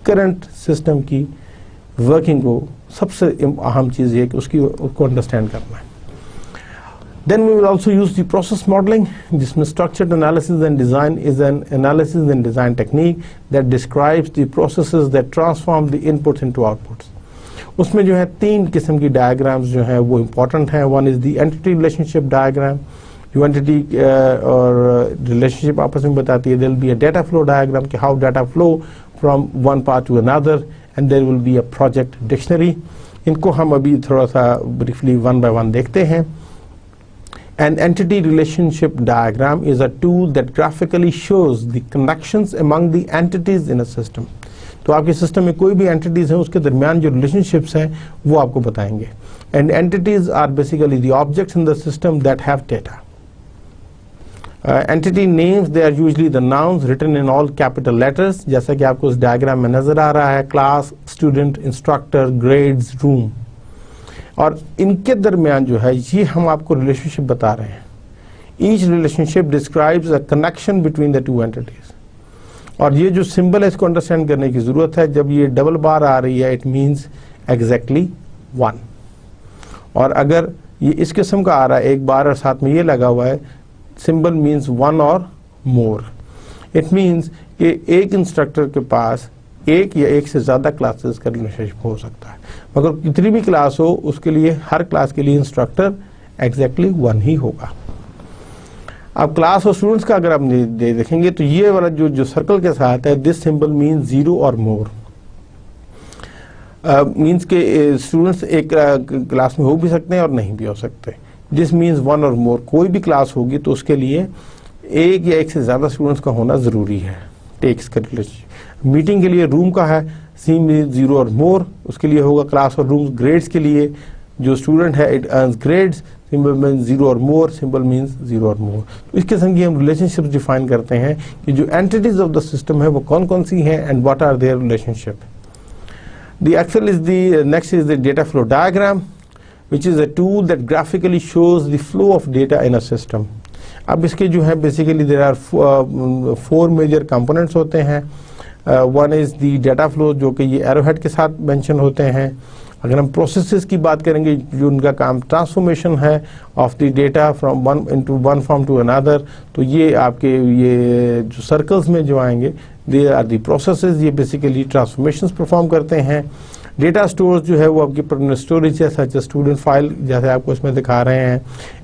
करंट सिस्टम की वर्किंग को, सबसे अहम चीज़ ये कि उसको अंडरस्टैंड करना है। Then we will also use the process modeling, जिसमें structured analysis and design is an analysis and design technique that describes the processes that transform the inputs into outputs। उसमें जो है 3 किस्म की डायग्राम्स जो है वो important हैं। One is the entity relationship diagram, जो entity और relationship आपस में बताती है। There will be a data flow diagram कि how data flow from one part to another, and there will be a project dictionary। इनको हम अभी थोड़ा सा briefly one by one देखते हैं। An entity relationship diagram is a tool that graphically shows the connections among the entities in a system। तो आपके system में कोई भी entities हैं उसके दरमियान जो relationships हैं वो आपको बताएंगे। And entities are basically the objects in the system that have data। Entity names they are usually the nouns written in all capital letters, जैसा कि आपको उस डायग्राम में नजर आ रहा है, class, student, instructor, grades, room. और इनके दरमियान जो है ये हम आपको रिलेशनशिप बता रहे हैं। Each relationship describes a connection between the two entities. और ये जो सिंबल है इसको अंडरस्टैंड करने की जरूरत है। जब ये डबल बार आ रही है इट मीन्स एग्जैक्टली 1, और अगर ये इस किस्म का आ रहा है एक बार और साथ में ये लगा हुआ है, सिंबल मीन्स 1 और मोर। इट मीन्स कि एक इंस्ट्रक्टर के पास एक या एक से ज़्यादा क्लासेस का रिलेशनशिप हो सकता है, मगर कितनी भी क्लास हो उसके लिए हर क्लास के लिए इंस्ट्रक्टर एग्जैक्टली 1 ही होगा। अब क्लास और स्टूडेंट्स का अगर आप देखेंगे तो ये वाला जो सर्कल के साथ है, दिस सिंबल मीन्स 0 और मोर। मीन्स के स्टूडेंट्स एक क्लास में हो भी सकते हैं और नहीं भी हो सकते। दिस मीन्स 1 और मोर, कोई भी क्लास होगी तो उसके लिए एक या एक से ज़्यादा स्टूडेंट्स का होना ज़रूरी है। टेक्स का रिलेशनशिप मीटिंग के लिए रूम का है, सी मीन्स 0 और मोर, उसके लिए होगा क्लास और रूम। ग्रेड्स के लिए जो स्टूडेंट है it earns grades, symbol means 0 और मोर, सिंबल मीन्स 0 और मोर। तो इस किस्म की हम रिलेशनशिप डिफाइन करते हैं कि जो एंटिटीज ऑफ द सिस्टम है वो कौन कौन सी हैं and what are their relationship. The Excel is the next is the data flow diagram, which is a tool that graphically shows the flow of data in a system. अब इसके जो है basically there are 4 major components होते हैं। One is the data flow जो कि ये arrowhead के साथ mention होते हैं। अगर हम processes की बात करेंगे जो उनका काम ट्रांसफॉर्मेशन है of the data from one form to another, तो ये आपके ये जो सर्कल्स में जो आएंगे दे आर दी प्रोसेसेस, ये बेसिकली ट्रांसफॉर्मेशंस परफॉर्म करते हैं। डेटा स्टोर्स जो है वो आपकी परमानेंट स्टोरेज है, सच स्टूडेंट फाइल जैसे आपको इसमें दिखा रहे हैं।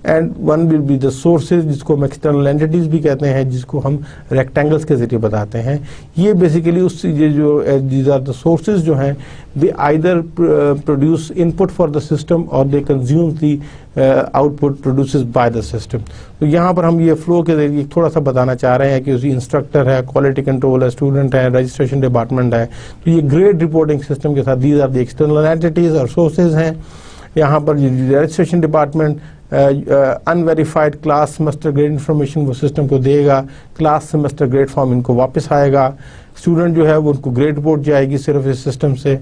And one will be the sources जिसको हम एक्सटर्नल एंटिटीज भी कहते हैं, जिसको हम रेक्टेंगल्स के जरिए बताते हैं। ये बेसिकली उस ये जो दीज आर द सोर्सेज जो हैं they either produce input for the system और they consume the output produces by the system. तो यहाँ पर हम ये फ्लो के जरिए थोड़ा सा बताना चाह रहे हैं कि उसी इंस्ट्रक्टर है, क्वालिटी कंट्रोल है, स्टूडेंट है, रजिस्ट्रेशन डिपार्टमेंट है। तो ये ग्रेड रिपोर्टिंग सिस्टम के साथ these are the external entities और सोर्सेज हैं। यहाँ पर registration department unverified class semester grade information वो सिस्टम को देगा, क्लास सेमेस्टर ग्रेड फॉर्म इनको वापस आएगा। स्टूडेंट जो है वो उनको ग्रेड रिपोर्ट जाएगी सिर्फ इस सिस्टम से,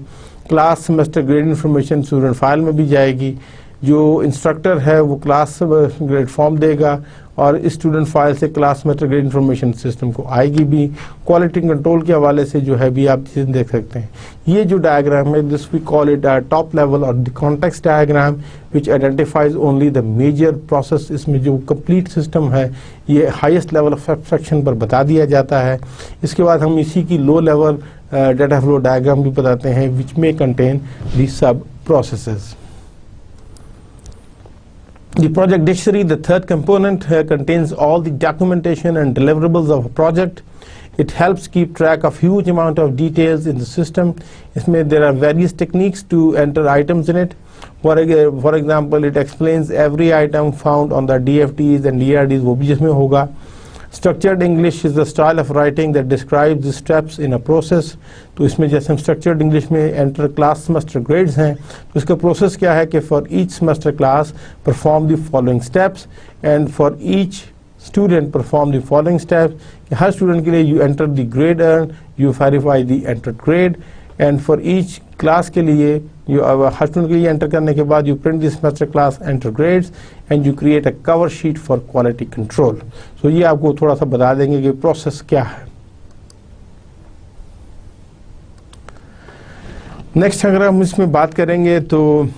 class semester grade information student file में भी जाएगी। जो इंस्ट्रक्टर है वो क्लास ग्रेड फॉर्म देगा और इस स्टूडेंट फाइल से class semester grade information system को आएगी भी। क्वालिटी कंट्रोल के हवाले से जो है भी आप चीज़ देख सकते हैं। ये जो डायग्राम है this we call it top level और the context diagram which identifies only the major process. इसमें जो कंप्लीट सिस्टम है ये हाईएस्ट लेवल ऑफ एब्स्ट्रैक्शन पर बता दिया जाता है। इसके बाद हम इसी की low level data flow diagram भी बताते हैं विच में कंटेन दी सब processes. The project dictionary, the third component, contains all the documentation and deliverables of a project. It helps keep track of huge amount of details in the system. इसमें there are various techniques to enter items in it. For example, it explains every item found on the DFTs and DRDs, वो भी इसमें होगा। Structured English is the style of writing that describes the steps in a process. तो इसमें जैसे हम structured English में enter class semester grades हैं, तो इसका process क्या है कि for each semester class perform the following steps and for each student perform the following steps. कि हर student के लिए you enter the grade earned, you verify the entered grade and for each class के लिए हर student के लिए enter करने के बाद you print this semester class enter grades and you create a cover sheet for quality control. सो ये आपको थोड़ा सा बता देंगे कि प्रोसेस क्या है। नेक्स्ट अगर हम इसमें बात करेंगे तो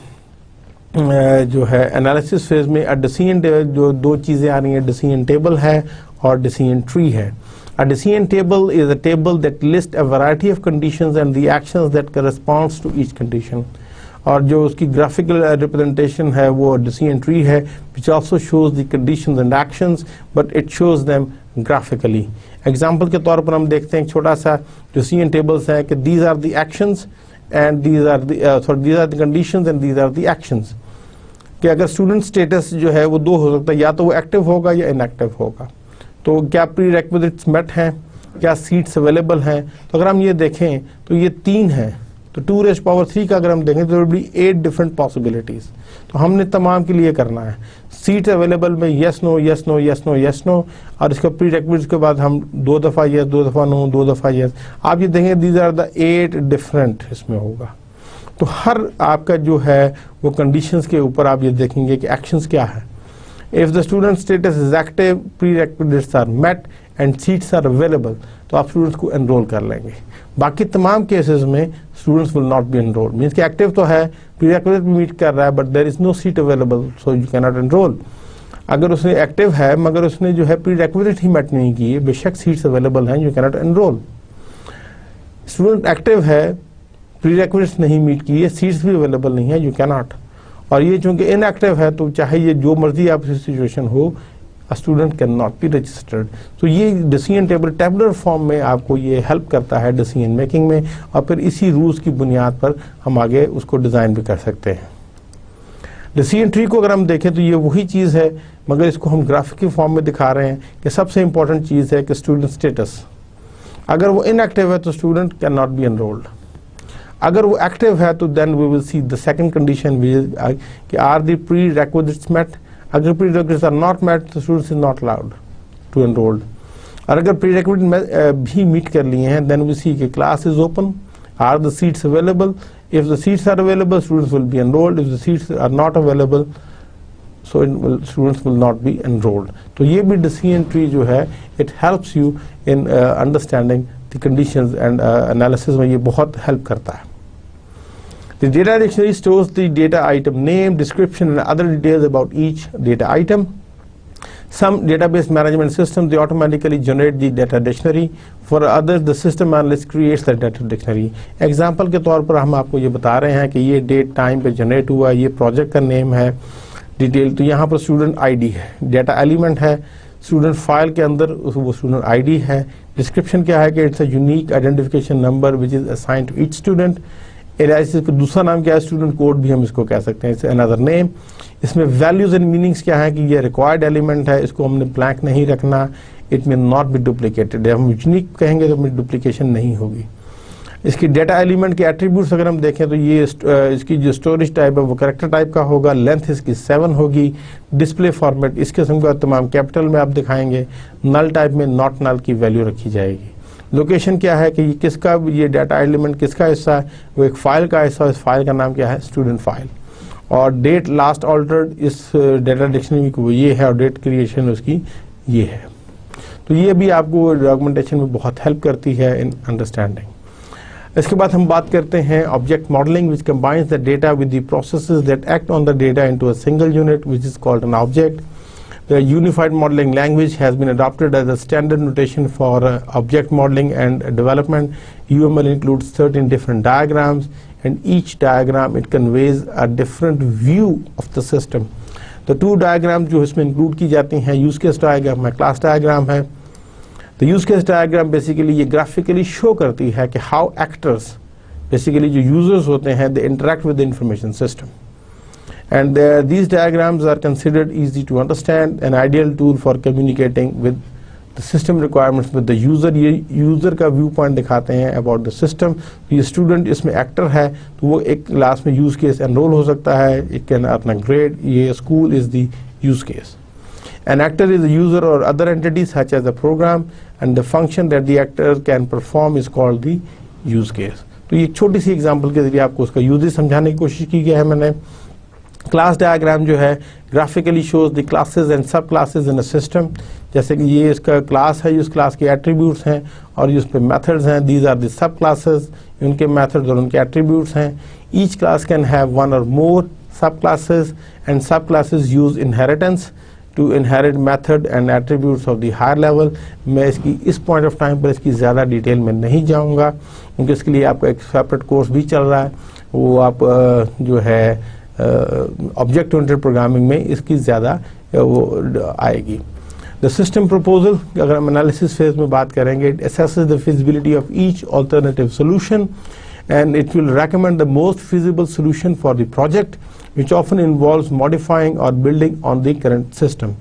जो है एनालिसिस फेज में डिसीजन जो दो चीज़ें आ रही हैं, डिसीजन टेबल है और डिसीजन ट्री है। A decision table is a table that lists a variety of conditions and the actions that corresponds to each condition. और जो उसकी graphical representation है वो decision tree है which also shows the conditions and actions but it shows them graphically. Example के तौर पर हम देखते हैं एक छोटा सा decision tables है कि these are the actions and these are the conditions and these are the actions. कि अगर student status जो है वो दो हो सकता है, या तो वो active होगा या inactive होगा। तो क्या प्री रेक्विजिट्स मेट हैं, क्या सीट्स अवेलेबल हैं। तो अगर हम ये देखें तो ये 3 हैं तो 2⁻³ का अगर हम देखें तो बी 8 डिफरेंट पॉसिबिलिटीज। तो हमने तमाम के लिए करना है। सीट अवेलेबल में yes no yes no yes no yes no, और इसका प्री रिक्विजिट के बाद हम 2 दफ़ा यस, 2 दफ़ा नो, 2 दफ़ा यस। आप ये देखेंगे दीज आर द 8 डिफरेंट इसमें होगा। तो हर आपका जो है वो कंडीशंस के ऊपर आप ये देखेंगे कि एक्शंस क्या है। If the student status is active, prerequisites are met and seats are available, तो आप स्टूडेंट्स को एनरोल कर लेंगे। बाकी तमाम केसेस में students will not be enrol, means कि एक्टिव तो है, प्रीरेक्विजिट मीट कर रहा है, but there is no seat available, so you can not enrol. अगर उसने एक्टिव है मगर उसने जो है प्रीरेक्विजिट ही मेट नहीं की है, बेशक सीट्स अवेलेबल हैं, you can not enrol. Student active है, प्रीरेक्विजिट्स नहीं मीट की है, सीट्स भी अवेलेबल नहीं है, यू कैन नॉट। और ये चूंकि इनएक्टिव है तो चाहे ये जो मर्जी आपकी सिचुएशन हो, a student cannot be registered। तो ये डिसीजन टेबल टेबुलर फॉर्म में आपको ये हेल्प करता है डिसीजन मेकिंग में, और फिर इसी रूल्स की बुनियाद पर हम आगे उसको डिज़ाइन भी कर सकते हैं। डिसीजन ट्री को अगर हम देखें तो ये वही चीज़ है, मगर इसको हम ग्राफिक की फॉर्म में दिखा रहे हैं कि सबसे इंपॉर्टेंट चीज़ है कि स्टूडेंट स्टेटस। अगर वो इनएक्टिव है तो student can not be enrolled. अगर वो एक्टिव है तो then we will see the second condition कि are the prerequisites met. अगर प्रीरेक्विजिट्स आर नॉट मेट तो students is not allowed to enrol. और अगर प्रीरेक्विजिट भी मीट कर लिए हैं देन वी सी कि class is open, are the seats available. If the seats are available students will be enrolled, if the seats are not available so students will not be enrolled. तो ये भी decision tree जो है it helps you in understanding the conditions and analysis में ये बहुत help करता है। The data dictionary stores the data item name, description and other details about each data item. Some database management systems they automatically generate the data dictionary. For others the system analyst creates the data dictionary. Example के तौर पर हम आपको ये बता रहे हैं कि ये डेट टाइम पे जनरेट हुआ, ये प्रोजेक्ट का नेम है, डिटेल। तो यहाँ पर स्टूडेंट आईडी है, डेटा एलिमेंट है, स्टूडेंट फाइल के अंदर वो स्टूडेंट आईडी है। डिस्क्रिप्शन क्या है कि it's a unique identification number which is assigned to each student. Analysis का दूसरा नाम क्या है, स्टूडेंट कोड भी हम इसको कह सकते हैं, इट्स अनदर नेम। इसमें वैल्यूज एंड मीनिंग्स क्या है कि ये रिक्वायर्ड एलिमेंट है, इसको हमने ब्लैंक नहीं रखना, it may not be duplicated. हम यूनिक कहेंगे तो डुप्लीकेशन नहीं होगी। इसकी डेटा एलिमेंट के एट्रीब्यूट्स अगर हम देखें तो ये इसकी जो स्टोरेज टाइप है वो कैरेक्टर टाइप का होगा, लेंथ इसकी 7 होगी, डिस्प्ले फॉर्मेट इस किस्म का तमाम कैपिटल में आप दिखाएंगे, नल टाइप में नॉट नल की वैल्यू रखी जाएगी। लोकेशन क्या है कि ये किसका, ये डाटा एलिमेंट किसका हिस्सा है, वो एक फाइल का हिस्सा है, इस फाइल का नाम क्या है, स्टूडेंट फाइल। और डेट लास्ट ऑल्टर्ड इस डाटा डिक्शनरी को ये है, और डेट क्रिएशन उसकी ये है। तो ये भी आपको डॉक्यूमेंटेशन में बहुत हेल्प करती है इन अंडरस्टैंडिंग। इसके बाद हम बात करते हैं object modelling which combines the data with the processes that act on the data into a single unit which is called an object. The unified modeling language has been adopted as a standard notation for object modeling and development. UML includes 13 different diagrams, and each diagram it conveys a different view of the system. The 2 diagrams जो इसमें include की जाती हैं, use case diagram है, class diagram है। The use case diagram basically ये graphically show करती है कि how actors, basically जो users होते हैं, they interact with the information system. And these diagrams are considered easy to understand, an ideal tool for communicating with the system requirements with the user। ये user का view point दिखाते हैं about the system. ये student इसमें actor है तो वो एक क्लास में यूज़ केस एनरोल हो सकता है, it can earn a grade, ये school is the use case. An actor is a user or other entity such as a program, and the function that the actor can perform is called the use case। तो ये एक छोटी सी example के जरिए आपको उसका uses समझाने की कोशिश की गई है मैंने। क्लास डायग्राम जो है graphically shows the classes and sub classes in a system. जैसे कि ये इसका क्लास है, उस क्लास के एट्रीब्यूट्स हैं और ये उस पर मेथड्स हैं, these are the sub classes, उनके मेथड्स और उनके एट्रीब्यूट्स हैं। Each class can have 1 or more sub classes, and sub classes use inheritance to inherit method and attributes of the higher level. मैं इसकी इस पॉइंट ऑफ टाइम पर इसकी ज़्यादा डिटेल में नहीं जाऊँगा क्योंकि इसके लिए आपका एक सेपरेट कोर्स भी चल रहा है, वो आप जो है ऑब्जेक्ट ओरिएंटेड प्रोग्रामिंग में इसकी ज़्यादा वो आएगी। द सिस्टम प्रपोजल अगर हम एनालिसिस फेज में बात करेंगे, it assesses the feasibility of each alternative solution and it will recommend the most feasible solution for the project, which often involves modifying or building on the current system.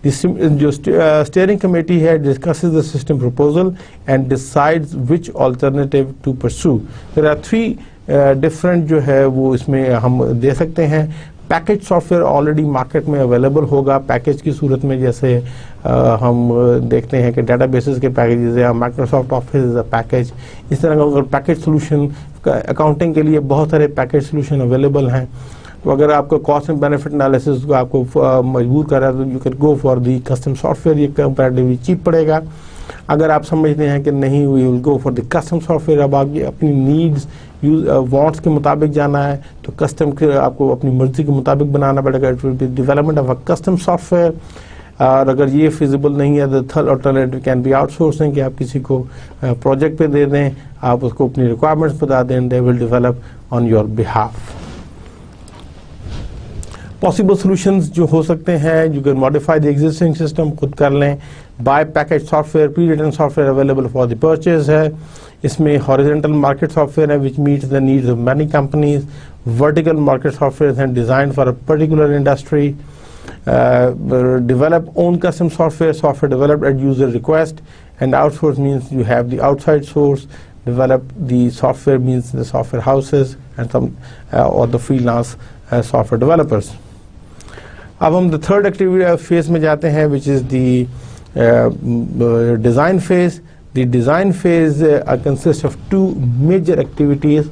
The steering committee here discusses the system proposal and decides which alternative to pursue. There are 3 different जो है वो इसमें हम दे सकते हैं। Package software already market में available होगा package की सूरत में, जैसे हम देखते हैं कि डेटाबेसेस के पैकेजेस या Microsoft office is a package. इस तरह का अगर पैकेज सोल्यूशन अकाउंटिंग के लिए बहुत सारे पैकेज सोल्यूशन अवेलेबल हैं। तो अगर आपको कॉस्ट एंड बेनिफिट एनालिसिस को आपको मजबूर कर रहा है तो you can go for the custom software, ये कंपैरेटिवली चीप पड़ेगा। अगर आप समझते हैं कि नहीं we will go for the custom software, अब आप अपनी नीड्स वांट्स के मुताबिक जाना है तो कस्टम के आपको अपनी मर्जी के मुताबिक बनाना पड़ेगा। It will be development of a custom software. और अगर ये फिजिबल नहीं है तो third alternative can be outsourcing, कि आप किसी को प्रोजेक्ट पे दे दें, आप उसको अपनी रिक्वायरमेंट्स बता दें, they will develop on your behalf. Possible solutions जो हो सकते हैं, you can modify the existing system, खुद कर लें। Buy package software, pre written software available for the purchase है। इसमें हॉरिजॉन्टल मार्केट सॉफ्टवेयर है which meets the needs of many companies. Vertical market software हैं design for a particular industry. Develop own custom software developed at user request, and outsource means you have the outside source. Develop the software means the software houses and some or the freelance software developers. अब हम the third activity phase में जाते हैं, which is the design phase. The design phase consists of two major activities.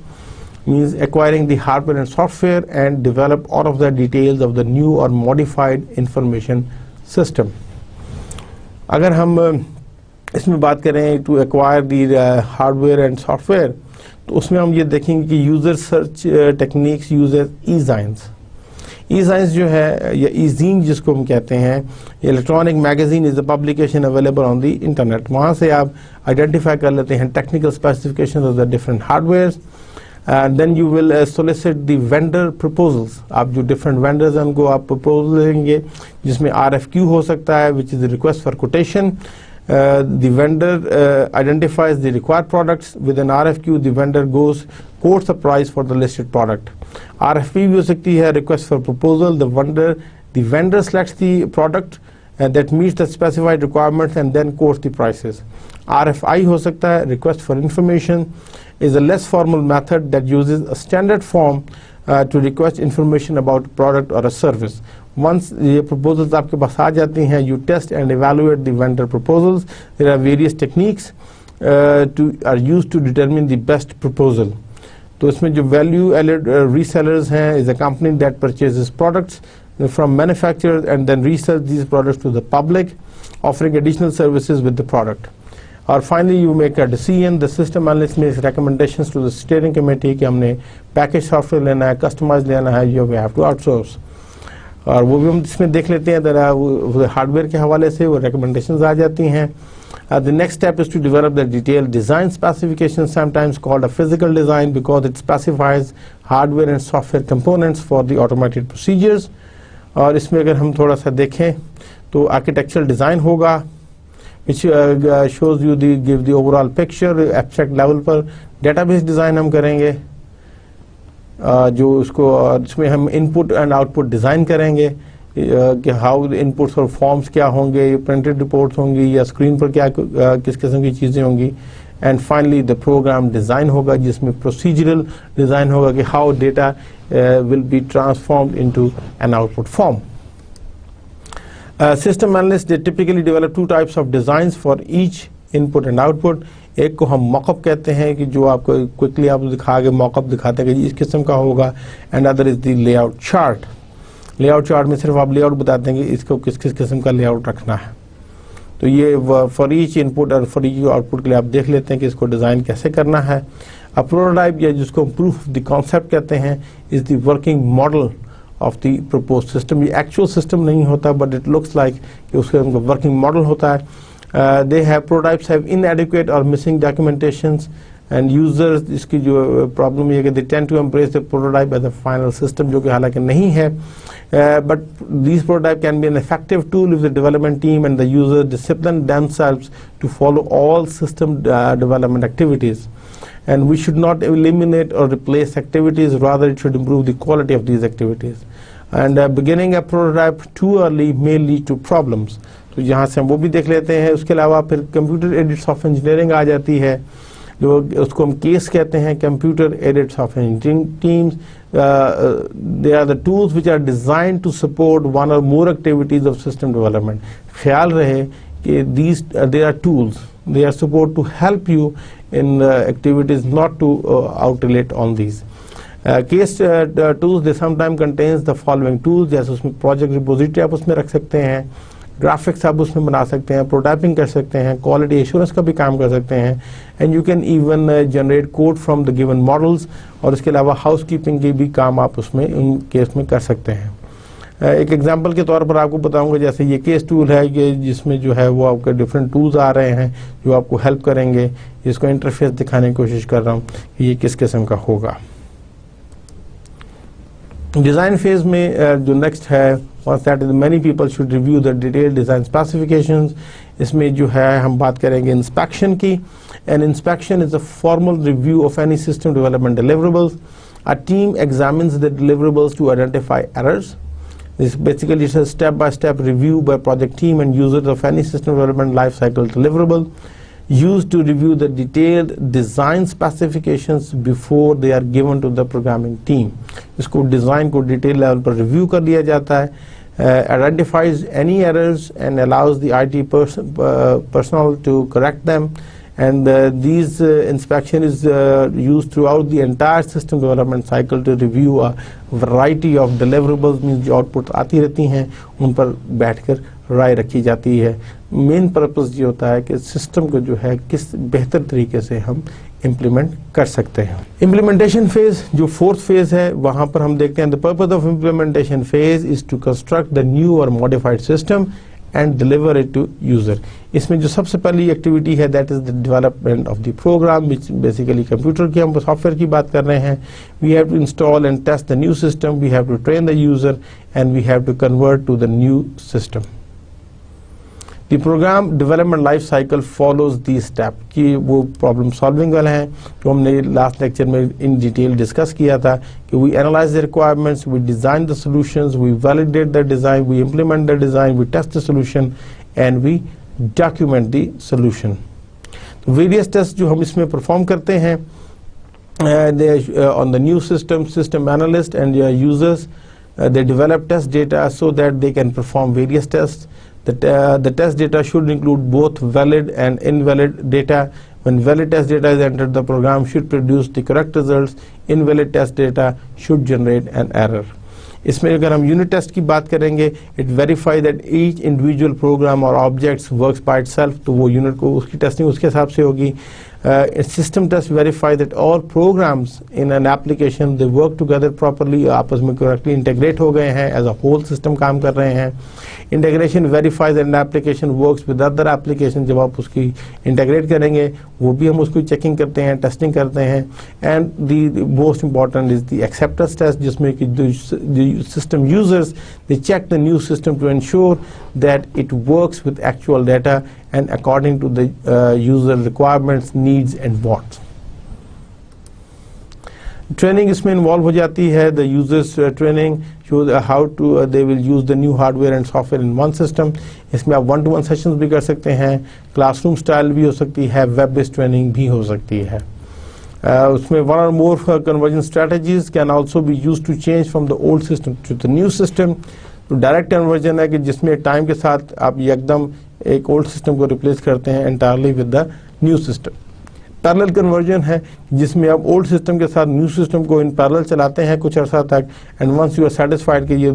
Means acquiring the hardware and software and develop all of the details of the new or modified information system. अगर हम इसमें बात करें to acquire the hardware and software, तो उसमें हम ये देखेंगे कि user search techniques uses e-zines. E-zines जो है या e-zine जिसको हम कहते हैं, electronic magazine is a publication available on the internet. वहाँ से आप आइडेंटिफाई कर लेते हैं technical specification of the different hardware. Then you will solicit the vendor proposals. आप जो different vendors हैं उनको आप proposal देंगे, जिसमें RFQ हो सकता है, which is the request for quotation. The vendor identifies the required products. With an RFQ, the vendor quotes a price for the listed product. RFP भी हो सकती है, request for proposal. The vendor selects the product that meets the specified requirements and then quotes the prices. RFI हो सकता है, request for information is a less formal method that uses a standard form to request information about a product or a service. Once the proposals आपके पास आ जाती हैं, you test and evaluate the vendor proposals. There are various techniques are used to determine the best proposal. तो इसमें जो value added resellers हैं is a company that purchases products from manufacturers and then resells these products to the public, offering additional services with the product. और finally you make a decision. The system analyst makes recommendations to the steering committee कि हमने package software लेना है, customise लेना है, you have to outsource. और वो भी हम इसमें देख लेते हैं जरा हार्डवेयर के हवाले से वो recommendations आ जाती हैं. The next step is to develop the detailed design specifications, sometimes called a physical design because it specifies hardware and software components for the automated procedures. और इसमें अगर हम थोड़ा सा देखें तो architectural design होगा, which shows you give the overall picture. Abstract level पर database design हम करेंगे, जो उसको इसमें हम input and output design करेंगे कि how inputs और forms क्या होंगे, printed reports होंगी या screen पर क्या किस किस्म की चीज़ें होंगी. And finally the program design होगा जिसमें procedural design होगा कि how data will be transformed into an output form. System analysts, they typically develop two types of designs for each input and output. एक को हम मॉकअप कहते हैं कि जो आपको क्विकली आप दिखा के मॉकअप दिखाते हैं कि इस किस्म का होगा, and other is the layout chart. Layout chart में सिर्फ आप लेआउट बताते हैं कि इसको किस किस किस्म का लेआउट रखना है. तो ये फॉर ईच इनपुट और फॉर ईच आउटपुट के लिए आप देख लेते हैं कि इसको डिज़ाइन कैसे करना है. अ प्रोटोटाइप या जिसको प्रूफ ऑफ द कॉन्सेप्ट कहते हैं is the working model of the propose system. ये एक्चुअल सिस्टम नहीं होता बट इट लुक्स लाइक कि उसका वर्किंग मॉडल होता है. दे हैव प्रोटोटाइप्स हैव इनएडिक्वेट और मिसिंग डॉक्यूमेंटेशंस एंड यूजर्स, इसकी जो प्रॉब्लम ये कि they tend to embrace the prototype as a final system, जो कि हालांकि नहीं है. But these prototype can be an effective tool if the development team and the user discipline themselves to follow all system development activities. And we should not eliminate or replace activities, rather it should improve the quality of these activities. And beginning a prototype too early may lead to problems. तो यहाँ से हम वो भी देख लेते हैं. उसके अलावा फिर कंप्यूटर एडेड सॉफ्टवेयर इंजीनियरिंग आ जाती है. जो उसको हम केस कहते हैं, computer aided software engineering teams, they are the tools which are designed to support one or more activities of system development. ख्याल रहे कि these they are tools, they are supposed to help you in activities, not to out-relate on these. Case tools, they sometimes contains the following tools, जैसे उसमें project repository आप उसमें रख सकते हैं, ग्राफिक्स आप उसमें बना सकते हैं, प्रोटाइपिंग कर सकते हैं, क्वालिटी एश्योरेंस का भी काम कर सकते हैं, and you can even generate code from the given models, और इसके अलावा हाउस कीपिंग के भी काम आप उसमें इन केस में कर सकते हैं। एक एग्जांपल के तौर पर आपको बताऊंगा, जैसे ये केस टूल है, ये जिसमें जो है वो आपके डिफरेंट टूल्स आ रहे हैं जो आपको हेल्प करेंगे। इसको इंटरफेस दिखाने की कोशिश कर रहा हूँ कि ये किस किस्म का होगा। डिज़ाइन फेज में जो नेक्स्ट है, once that is many people should review the detailed design specifications। इसमें जो है हम बात करेंगे इंस्पेक्शन की। And inspection is a formal review of any system development deliverables. A team examines the deliverables to identify errors. This basically is a step-by-step review by project team and users of any system development lifecycle deliverable, used to review the detailed design specifications before they are given to the programming team. इसको design को detail level पर review कर लिया जाता है, identifies any errors and allows the IT personnel to correct them. And these inspection is used throughout the entire system development cycle to review a variety of deliverables, means जो outputs आती रहती हैं उन पर बैठकर राय रखी जाती है। मेन पर्पस ये होता है कि सिस्टम को जो है किस बेहतर तरीके से हम इम्प्लीमेंट कर सकते हैं। इम्प्लीमेंटेशन फेज जो फोर्थ फेज है, वहां पर हम देखते हैं the purpose of implementation phase is to construct the new और modified system and deliver it to user. इसमें जो सबसे पहली एक्टिविटी है that is the development of the program, which basically computer की हम सॉफ्टवेयर की बात कर रहे हैं। We have to install and test the new system, we have to train the user and we have to convert to the new system. The program development life cycle follows these steps कि वो problem solving वाले हैं जो हमने last lecture में in detail discuss किया था कि we analyze the requirements, we design the solutions, we validate the design, we implement the design, we test the solution and we document the solution. Various tests जो हम इसमें perform करते हैं on the new system analyst and users, they develop test data so that they can perform various tests. The test data should include both valid and invalid data. When valid test data is entered, the program should produce the correct results. Invalid test data should generate an error. इसमें अगर हम unit test की बात करेंगे, it verify that each individual program or objects works by itself, तो वो unit को उसकी टेस्टिंग उसके हिसाब से होगी। System test verify that all programs in an application they work together properly, आपस में करेक्टली इंटीग्रेट हो गए हैं, एज अ होल सिस्टम काम कर रहे हैं। Integration verifies an application works with other application, जब आप उसकी इंटीग्रेट करेंगे वो भी हम उसकी चेकिंग करते हैं, टेस्टिंग करते हैं। And the most important is the acceptance test, जिसमें कि system users they check the new system to ensure that it works with actual data and according to the user requirements, needs and wants. Training इसमें involve हो जाती है, the users training shows how to they will use the new hardware and software in one system. इसमें आप 1-to-1 sessions भी कर सकते हैं, क्लासरूम स्टाइल भी हो सकती है, वेब बेस्ड ट्रेनिंग भी हो सकती है। उसमें one or more conversion strategies can also be used to change from the old system to the new system. तो डायरेक्ट कन्वर्जन है कि जिसमें टाइम के साथ आप एकदम एक ओल्ड सिस्टम को रिप्लेस करते हैं entirely with the new system. Parallel conversion है जिसमें आप ओल्ड सिस्टम के साथ न्यू सिस्टम को इन पैरेलल चलाते हैं कुछ अर्सा तक, and once you are satisfied कि ये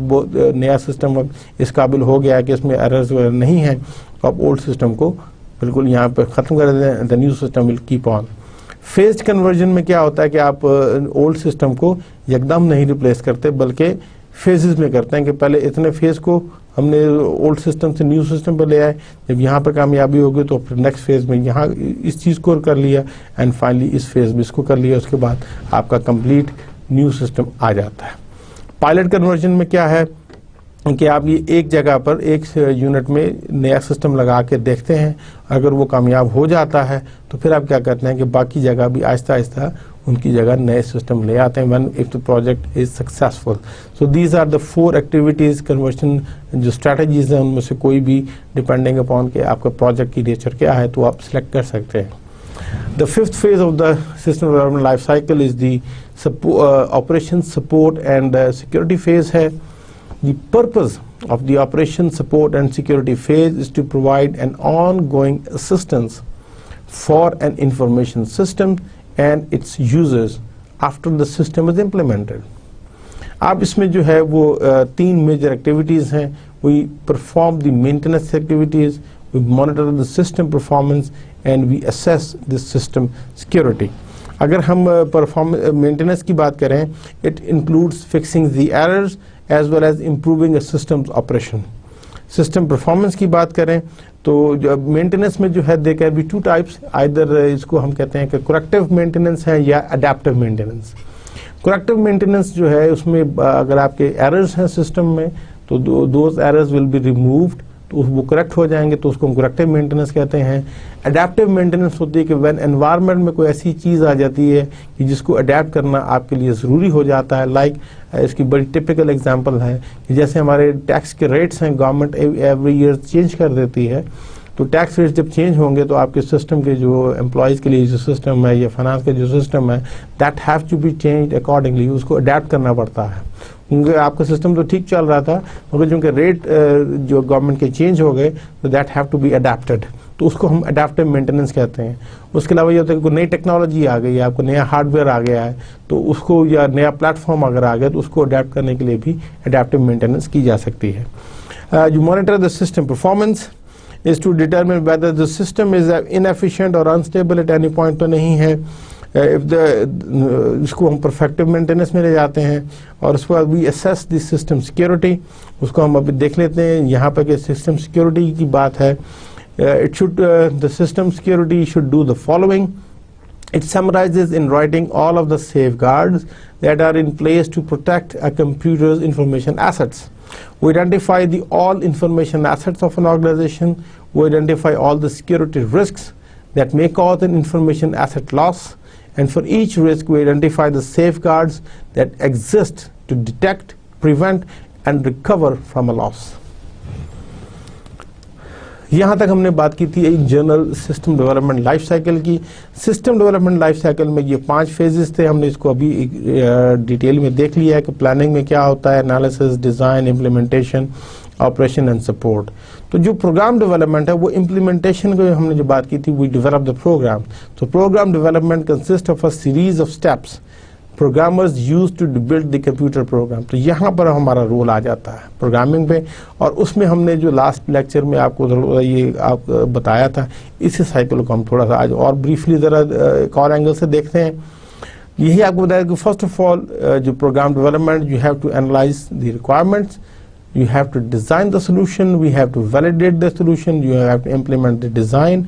नया सिस्टम अब इस काबिल हो गया है कि इसमें एरर्स वगैरह नहीं हैं, तो आप ओल्ड सिस्टम को बिल्कुल यहाँ पर ख़त्म कर देते हैं, the new system will keep on. Phased conversion में क्या होता है कि आप ओल्ड सिस्टम को एकदम नहीं रिप्लेस करते बल्कि फेजेस में करते हैं कि पहले इतने फेज को हमने ओल्ड सिस्टम से न्यू सिस्टम पर ले आए, जब यहाँ पर कामयाबी होगी तो फिर नेक्स्ट फेज में यहाँ इस चीज़ को कर लिया एंड फाइनली इस फेज में इसको कर लिया, उसके बाद आपका कंप्लीट न्यू सिस्टम आ जाता है। पायलट कन्वर्जन में क्या है कि आप ये एक जगह पर एक यूनिट में नया सिस्टम लगा के देखते हैं, अगर वो कामयाब हो जाता है तो फिर आप क्या करते हैं कि बाकी जगह भी आहिस्ता आहिस्ता उनकी जगह नए सिस्टम ले आते हैं when if the project is successful. So these are the 4 activities conversion जो स्ट्रैटेजीज हैं, उनमें से कोई भी डिपेंडिंग अपॉन के आपका प्रोजेक्ट की नेचर क्या है तो आप सिलेक्ट कर सकते हैं। The fifth phase of the system development life cycle is the operations support and security phase है. The purpose of the operations support and security phase is to provide an ongoing assistance for an information system and its users after the system is implemented. आप इसमें जो है वो तीन major activities हैं. We perform the maintenance activities, we monitor the system performance and we assess the system security. अगर हम maintenance की बात करें, it includes fixing the errors as well as improving a system's operation. System performance की बात करें तो maintenance में जो है there can be two types. either इसको हम कहते हैं कि corrective maintenance है या adaptive maintenance. corrective maintenance जो है उसमें अगर आपके errors हैं सिस्टम में तो those errors will be removed, तो वो करेक्ट हो जाएंगे, तो उसको हम करेक्टिव मेंटेनेंस कहते हैं. अडेप्टिव मेंटेनेंस होती है कि व्हेन एनवायरनमेंट में कोई ऐसी चीज़ आ जाती है कि जिसको अडेप्ट करना आपके लिए ज़रूरी हो जाता है. लाइक इसकी बड़ी टिपिकल एग्जांपल है कि जैसे हमारे टैक्स के रेट्स हैं, गवर्नमेंट एवरी ईयर चेंज कर देती है. तो टैक्स रेट्स जब चेंज होंगे तो आपके सिस्टम के जो एम्प्लॉयज़ के लिए जो सिस्टम है या फाइनेंस का जो सिस्टम है, that have to be change accordingly. उसको अडेप्ट करना पड़ता है. क्योंकि आपका सिस्टम तो ठीक चल रहा था, मगर चूँकि रेट जो गवर्नमेंट के चेंज हो गए तो that have to be adapted. तो उसको हम अडेप्टिव मेंटेनेंस कहते हैं. उसके अलावा ये होता है कि कोई नई टेक्नोलॉजी आ गई है, आपको नया हार्डवेयर आ गया है, तो उसको या नया प्लेटफॉर्म अगर आ गया तो उसको अडेप्ट करने के लिए भी अडेप्टिव मेंटेनेंस की जा सकती है. जो monitor the system performance is to determine whether the system is inefficient or unstable at any point तो नहीं है. इसको हम परफेक्टिव मेंटेनेंस में ले जाते हैं. और उसके बाद we assess the system security. उसको हम अभी देख लेते हैं यहाँ पर कि सिस्टम सिक्योरिटी की बात है. It should the system security should do the following. It summarizes in writing all of the safeguards that are in place to protect a computer's information assets. We identify the all information assets of an organization. We identify all the security risks that may cause an information asset loss. And for each risk, we identify the safeguards that exist to detect, prevent, and recover from a loss. यहाँ तक हमने बात की थी एक general system development life cycle की. System development life cycle में ये 5 फेजेस थे. हमने इसको अभी डिटेल में देख लिया है कि प्लानिंग में क्या होता है, analysis, design, implementation, operation and support. तो जो प्रोग्राम डेवलपमेंट है वो इम्प्लीमेंटेशन को हमने जो बात की थी, वी डेवलप द प्रोग्राम. तो program development consist of a series of steps programmers use to build the computer program. तो यहाँ पर हमारा रोल आ जाता है प्रोग्रामिंग पे. और उसमें हमने जो लास्ट लेक्चर में आपको ये आप बताया था, इसी साइकिल को हम थोड़ा सा आज और ब्रीफली ज़रा एक और एंगल से देखते हैं. यही आपको बताया कि फर्स्ट ऑफ ऑल जो program development, you have to analyse the requirements, you have to design the solution, we have to validate the solution, you have to implement the design,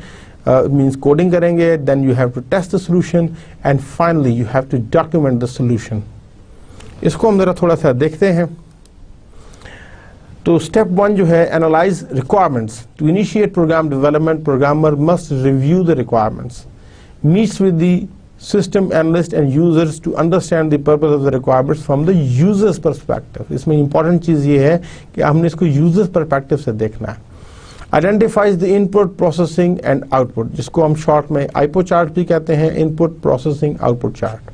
means coding करेंगे, then you have to test the solution and finally you have to document the solution. इसको हम जरा थोड़ा सा देखते हैं. तो step 1 जो है analyze requirements. To initiate program development, programmer must review the requirements, meets with the system analyst and users to understand the purpose of the requirements from the user's perspective. इसमें important चीज़ ये है कि हमने इसको users perspective से देखना है. Identifies the input, processing and output, जिसको हम short में IPO chart भी कहते हैं. input, processing, output chart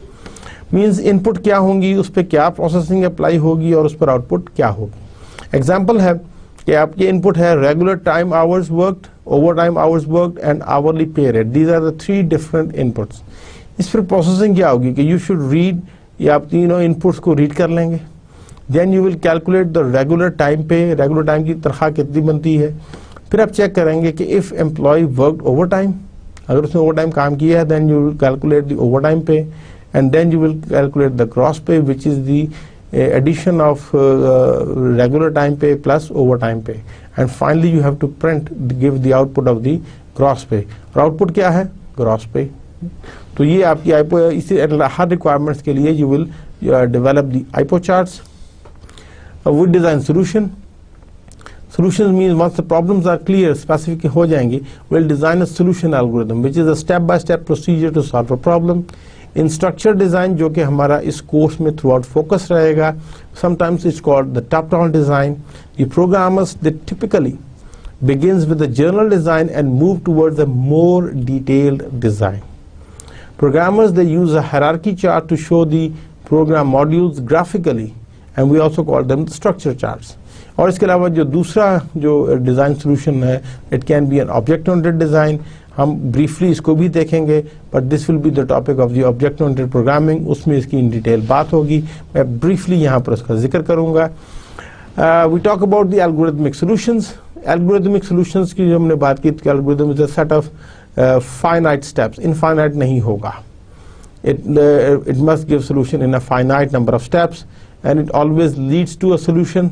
means input क्या होंगी, उस पर क्या processing apply होगी और उस पर output क्या होगी. Example है कि आपके input है regular time hours worked, overtime hours worked and hourly pay rate. These are the 3 different inputs. इस पर प्रोसेसिंग क्या होगी कि यू शुड रीड, या आप तीनों इनपुट्स को रीड कर लेंगे. Then you will calculate the regular time pay, regular time की तनख्वाह कितनी बनती है. फिर आप चेक करेंगे कि if employee worked overtime, अगर उसने ओवर टाइम काम किया है then you will calculate the overtime pay and then you will calculate the gross pay which is the addition of regular time pay plus overtime pay. And finally you have to print give the output of the gross pay. और output क्या है, gross पे. तो ये आपकी IPO, इसी हर requirements के लिए you will develop the IPO charts. With design solution. Solution means once the problems are clear, specific हो जाएंगी, will design a solution algorithm which is a step by step procedure to solve a problem. In structure design, जो कि हमारा इस course में throughout focus रहेगा, sometimes it's called the top down design. The programmers they typically begins with a general design and move towards a more detailed design. Programmers, they use a hierarchy chart to show the program modules graphically, and we also call them the structure charts. और इसके अलावा जो दूसरा जो design solution है, it can be an object oriented design. हम briefly इसको भी देखेंगे, but this will be the topic of the object oriented programming. उसमें इसकी इन डिटेल बात होगी, मैं ब्रीफली यहाँ पर उसका जिक्र करूँगा. We talk about the algorithmic solutions. Algorithmic solutions की जो हमने बात की, algorithm is a set of finite steps. Infinite नहीं होगा. It must give solution in a finite number of steps, and it always leads to a solution,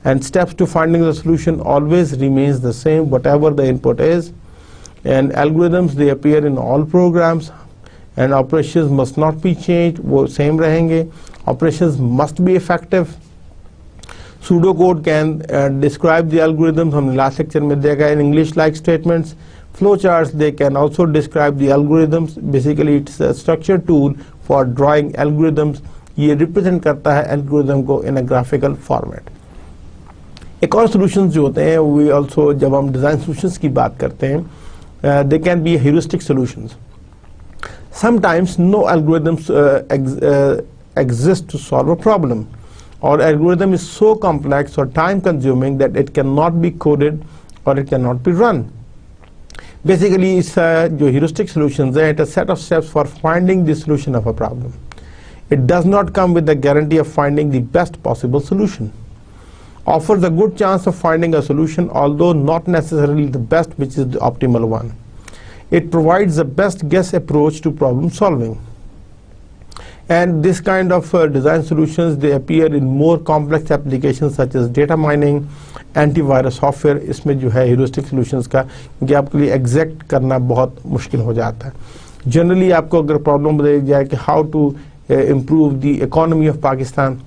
and steps to finding the solution always remains the same whatever the input is. And algorithms, they appear in all programs, and operations must not be changed, वो same रहेंगे. Operations must be effective. Pseudocode can describe the algorithms. हमने last lecture में देखा in English-like statements. Flowcharts, they can also describe the algorithms. Basically, it's a structured tool for drawing algorithms. ये represent करता है algorithm को in a graphical format. एक और solutions जो होते हैं, we also जब हम design solutions की बात करते हैं, they can be heuristic solutions. Sometimes no algorithms exist to solve a problem, or algorithm is so complex or time consuming that it cannot be coded or it cannot be run. Basically, it's जो heuristic solutions है, it's a set of steps for finding the solution of a problem. It does not come with the guarantee of finding the best possible solution. Offers a good chance of finding a solution, although not necessarily the best, which is the optimal one. It provides the best guess approach to problem solving. And this kind of design solutions, they appear in more complex applications such as data mining, antivirus software. इसमें जो है heuristic solutions का, क्योंकि आपके लिए exact करना बहुत मुश्किल हो जाता है. जनरली आपको अगर प्रॉब्लम बताई जाए कि how to improve the economy of Pakistan,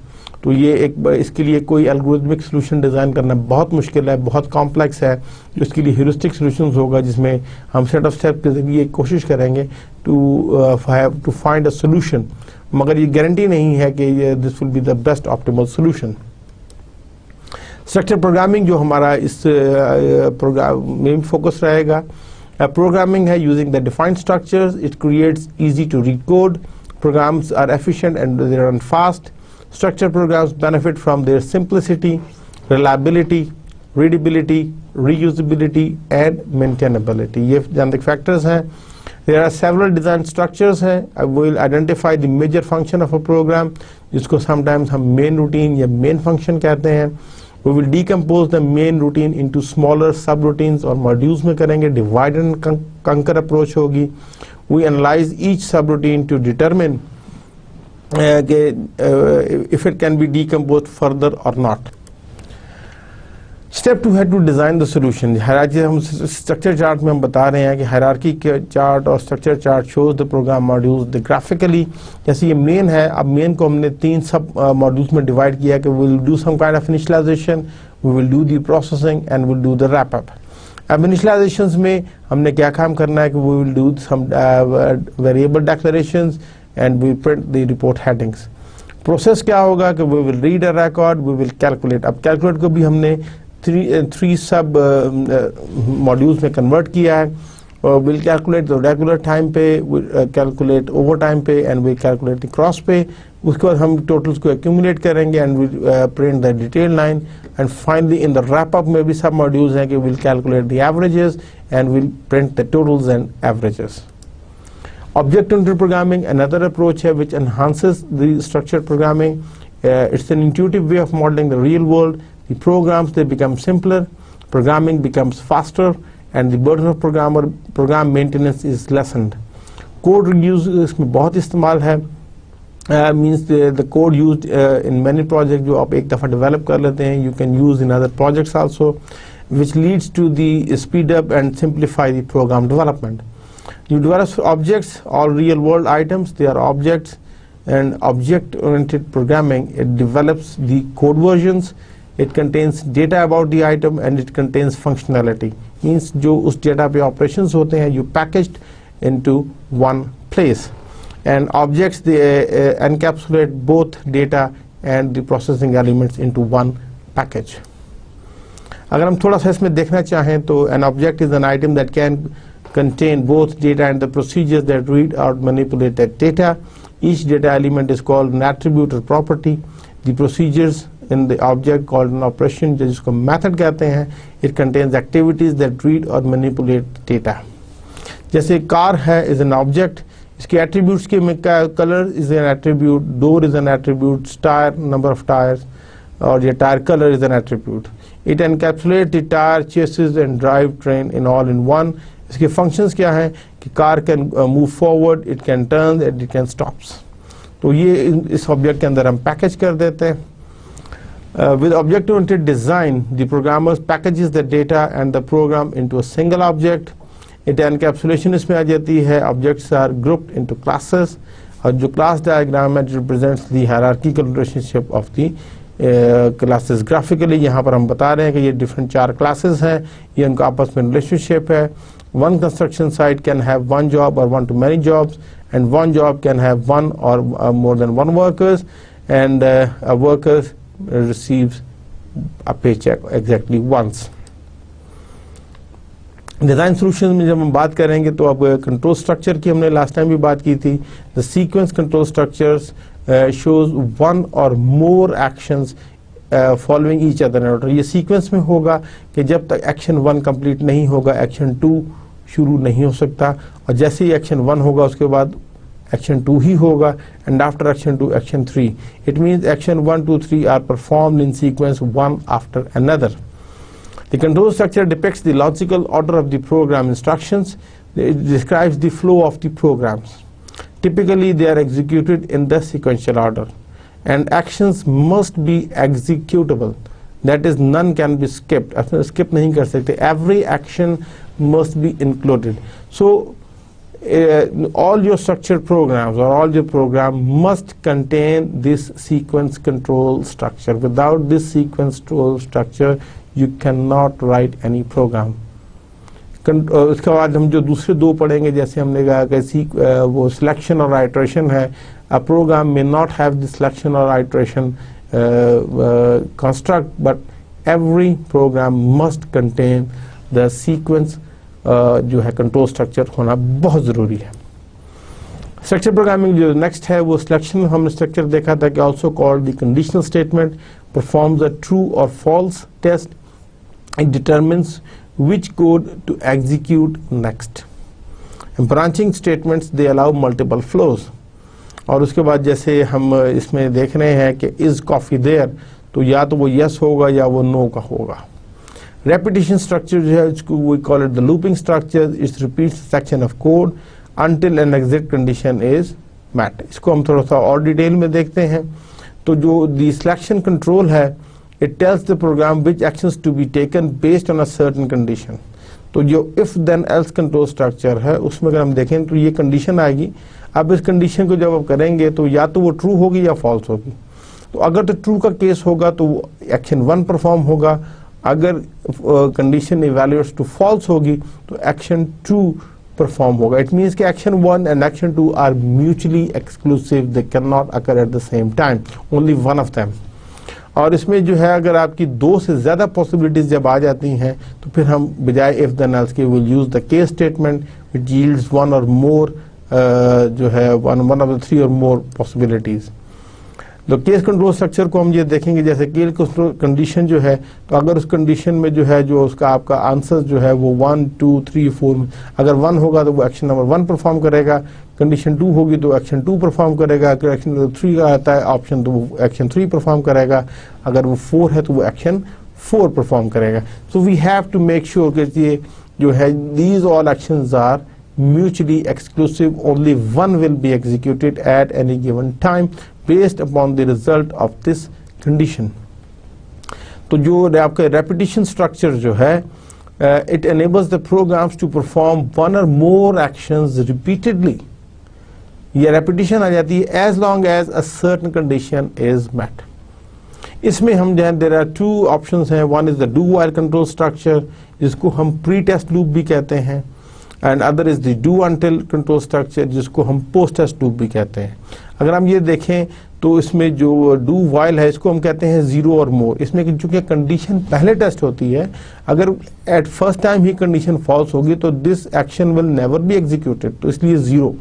तो ये इसके लिए कोई एल्गोरिथमिक सॉल्यूशन डिज़ाइन करना बहुत मुश्किल है, बहुत कॉम्प्लेक्स है. इसके लिए ह्यूरिस्टिक सॉल्यूशंस होगा, जिसमें हम सेट ऑफ स्टेप के जरिए कोशिश करेंगे टू फाइंड अ सॉल्यूशन, मगर ये गारंटी नहीं है कि this will be the best optimal solution. Structure programming जो हमारा इस प्रोग्राम में फोकस रहेगा. प्रोग्रामिंग है using the defined structures. It creates easy to read code. Programs are efficient and they run fast. Structure programs benefit from their simplicity, reliability, readability, reusability and maintainability. ये genetic factors हैं. There are several design structures हैं. I will identify the major function of a program, जिसको sometimes हम main routine या main function कहते हैं. We will decompose the main routine into smaller subroutines और modules में करेंगे. Divide and conquer approach होगी. We analyze each subroutine to determine if it can be decomposed further or not. Step 2 है to design the solution. Hierarchy हम structure chart में हम बता रहे हैं कि हायरार्की के चार्ट और structure chart shows the program modules the graphically. जैसे ये मेन है, अब मेन को हमने 3 सब मॉड्यूल्स में डिवाइड किया कि we will do some kind of initialization, we will do the processing and we will do the wrap up. अब initializations में हमने क्या काम करना है कि we will do some variable declarations and we print the report headings. Process क्या होगा कि we will read a record, we will calculate. अब calculate को भी हमने 3 सब मॉड्यूल्स में कन्वर्ट किया है. Will calculate the regular time पे, calculate over time pay and will calculate the cross पे. उसके बाद हम टोटल्स को एक्यूमुलेट करेंगे and will print the detail line. And finally in the wrap up में भी सब मॉड्यूल्स हैं कि will calculate the averages and will print the totals and averages. Object oriented programming, another approach here which enhances the structured programming. It's an intuitive way of modeling the real world. The programs, they become simpler, programming becomes faster, and the burden of program maintenance is lessened. Code reuse इसमें बहुत इस्तेमाल है. Means the code used in many projects जो आप एक दफ़ा develop कर लेते हैं, you can use in other projects also, which leads to the speed up and simplify the program development. You develop objects or real world items. They are objects, and object oriented programming, it develops the code versions. It contains data about the item and it contains functionality. Means जो उस data पे operations होते हैं, you packaged into one place. And objects, they encapsulate both data and the processing elements into one package. अगर हम थोड़ा सा इसमें देखना चाहें तो an object is an item that can contain both data and the procedures that read or manipulate that data. Each data element is called an attribute or property. The procedures in the object called an operation, जिसको method कहते हैं. It contains activities that read or manipulate data. जैसे car है is an object. इसके attributes के में color is an attribute, door is an attribute, tire number of tires, और ये tire color is an attribute. It encapsulates the tire, chassis and drive train in all in one. इसके functions क्या हैं कि car can move forward, it can turn and it can stops. तो ये इस object के अंदर हम पैकेज कर देते हैं. With object oriented design the programmers packages the data and the program into a single object. It encapsulation इसमें आ जाती है. Objects are grouped into classes, और जो क्लास डायग्राम है represents the hierarchical relationship of the classes. Graphically यहाँ पर हम बता रहे हैं कि ये डिफरेंट 4 क्लासेस हैं, ये उनका आपस में रिलेशनशिप है. One construction site can have one job or one to many jobs, and one job can have one or more than one workers, and a worker receives a paycheck exactly once. Design solution में जब हम बात करेंगे तो अब control structure की हमने last time भी बात की थी. The sequence control structures shows one or more actions following each other in order. ये सीक्वेंस में होगा कि जब तक एक्शन 1 कंप्लीट नहीं होगा एक्शन 2 शुरू नहीं हो सकता, और जैसे ही एक्शन 1 होगा उसके बाद एक्शन 2 ही होगा, and after action 2 action 3. It means action 1, 2, 3 are performed in sequence one after another. The control structure depicts the logical order of the program instructions. It describes the flow of the programs. Typically they are executed in the sequential order, and actions must be executable. That is, none can be skipped. Skip नहीं कर सकते. Every action must be included. So all your structured programs or all your program must contain this sequence control structure. Without this sequence control structure you cannot write any program. उसके बाद हम जो दूसरे 2 पढ़ेंगे, जैसे हमने कहा कि वो सिलेक्शन और आइट्रेशन है. A program may not have the selection or iteration construct, but every program must contain the sequence जो है कंट्रोल स्ट्रक्चर होना बहुत ज़रूरी है. स्ट्रक्चर प्रोग्रामिंग जो नेक्स्ट है वो सिलेक्शन हमने स्ट्रक्चर देखा था कि also called the conditional statement performs a true और false test. It determines which code to execute next. Branching statements they allow multiple flows. और उसके बाद जैसे हम इसमें देख रहे हैं कि इज कॉफी देयर, तो या तो वो यस होगा या वो नो का होगा. रेपिटेशन स्ट्रक्चर जो है इसको we call it the looping structure. It repeats section of code until an exit condition is met. इसको हम थोड़ा सा और डिटेल में देखते हैं. तो जो दी सिलेक्शन कंट्रोल है, it tells the program which actions to be taken based on a certain condition. तो जो if then else control structure है उसमें अगर हम देखें तो ये कंडीशन आएगी. अब इस कंडीशन को जब आप करेंगे तो या तो वो ट्रू होगी या फॉल्स होगी. तो अगर तो ट्रू का केस होगा तो एक्शन 1 परफॉर्म होगा. अगर कंडीशन इवैल्यूएट्स टू फॉल्स होगी तो एक्शन 2 परफॉर्म होगा. इट मीन्स कि action 1 and action 2 are mutually exclusive. They can not occur at the same time, only one of them. और इसमें जो है अगर आपकी 2 से ज़्यादा पॉसिबिलिटीज जब आ जाती हैं तो फिर हम बजाय इफ देन एल्स के will use the case statement which yields 1 और मोर जो है वन ऑफ द 3 और मोर पॉसिबिलिटीज. तो केस कंट्रोल स्ट्रक्चर को हम ये देखेंगे, जैसे केस कंडीशन जो है, तो अगर उस कंडीशन में जो है जो उसका आपका आंसर जो है वो 1, 2, 3, 4, अगर 1 होगा तो वो एक्शन नंबर 1 परफॉर्म करेगा. कंडीशन 2 होगी तो एक्शन 2 परफॉर्म करेगा. अगर एक्शन नंबर 3 का आता है ऑप्शन तो वो एक्शन 3 परफॉर्म करेगा. अगर वो 4 है तो वो एक्शन 4 परफॉर्म करेगा. So we have to make sure कि ये जो है these all actions are mutually exclusive. Only one will be executed at any given time based upon the result of this condition. तो जो आपका repetition structure जो है, it enables the programs to perform one or more actions repeatedly. ये repetition आ जाती है as long as a certain condition is met. इसमें हम जो है there are 2 options हैं. One is the do while control structure, जिसको हम pre-test loop भी कहते हैं, and other is the do until control structure, जिसको हम पोस्ट टेस्ट लूप भी कहते हैं. अगर हम ये देखें तो इसमें जो डू वाइल है इसको हम कहते हैं जीरो और मोर। इसमें चूंकि कंडीशन पहले टेस्ट होती है, अगर एट फर्स्ट टाइम ही कंडीशन फॉल्स होगी तो this action will never be executed, तो इसलिए जीरो।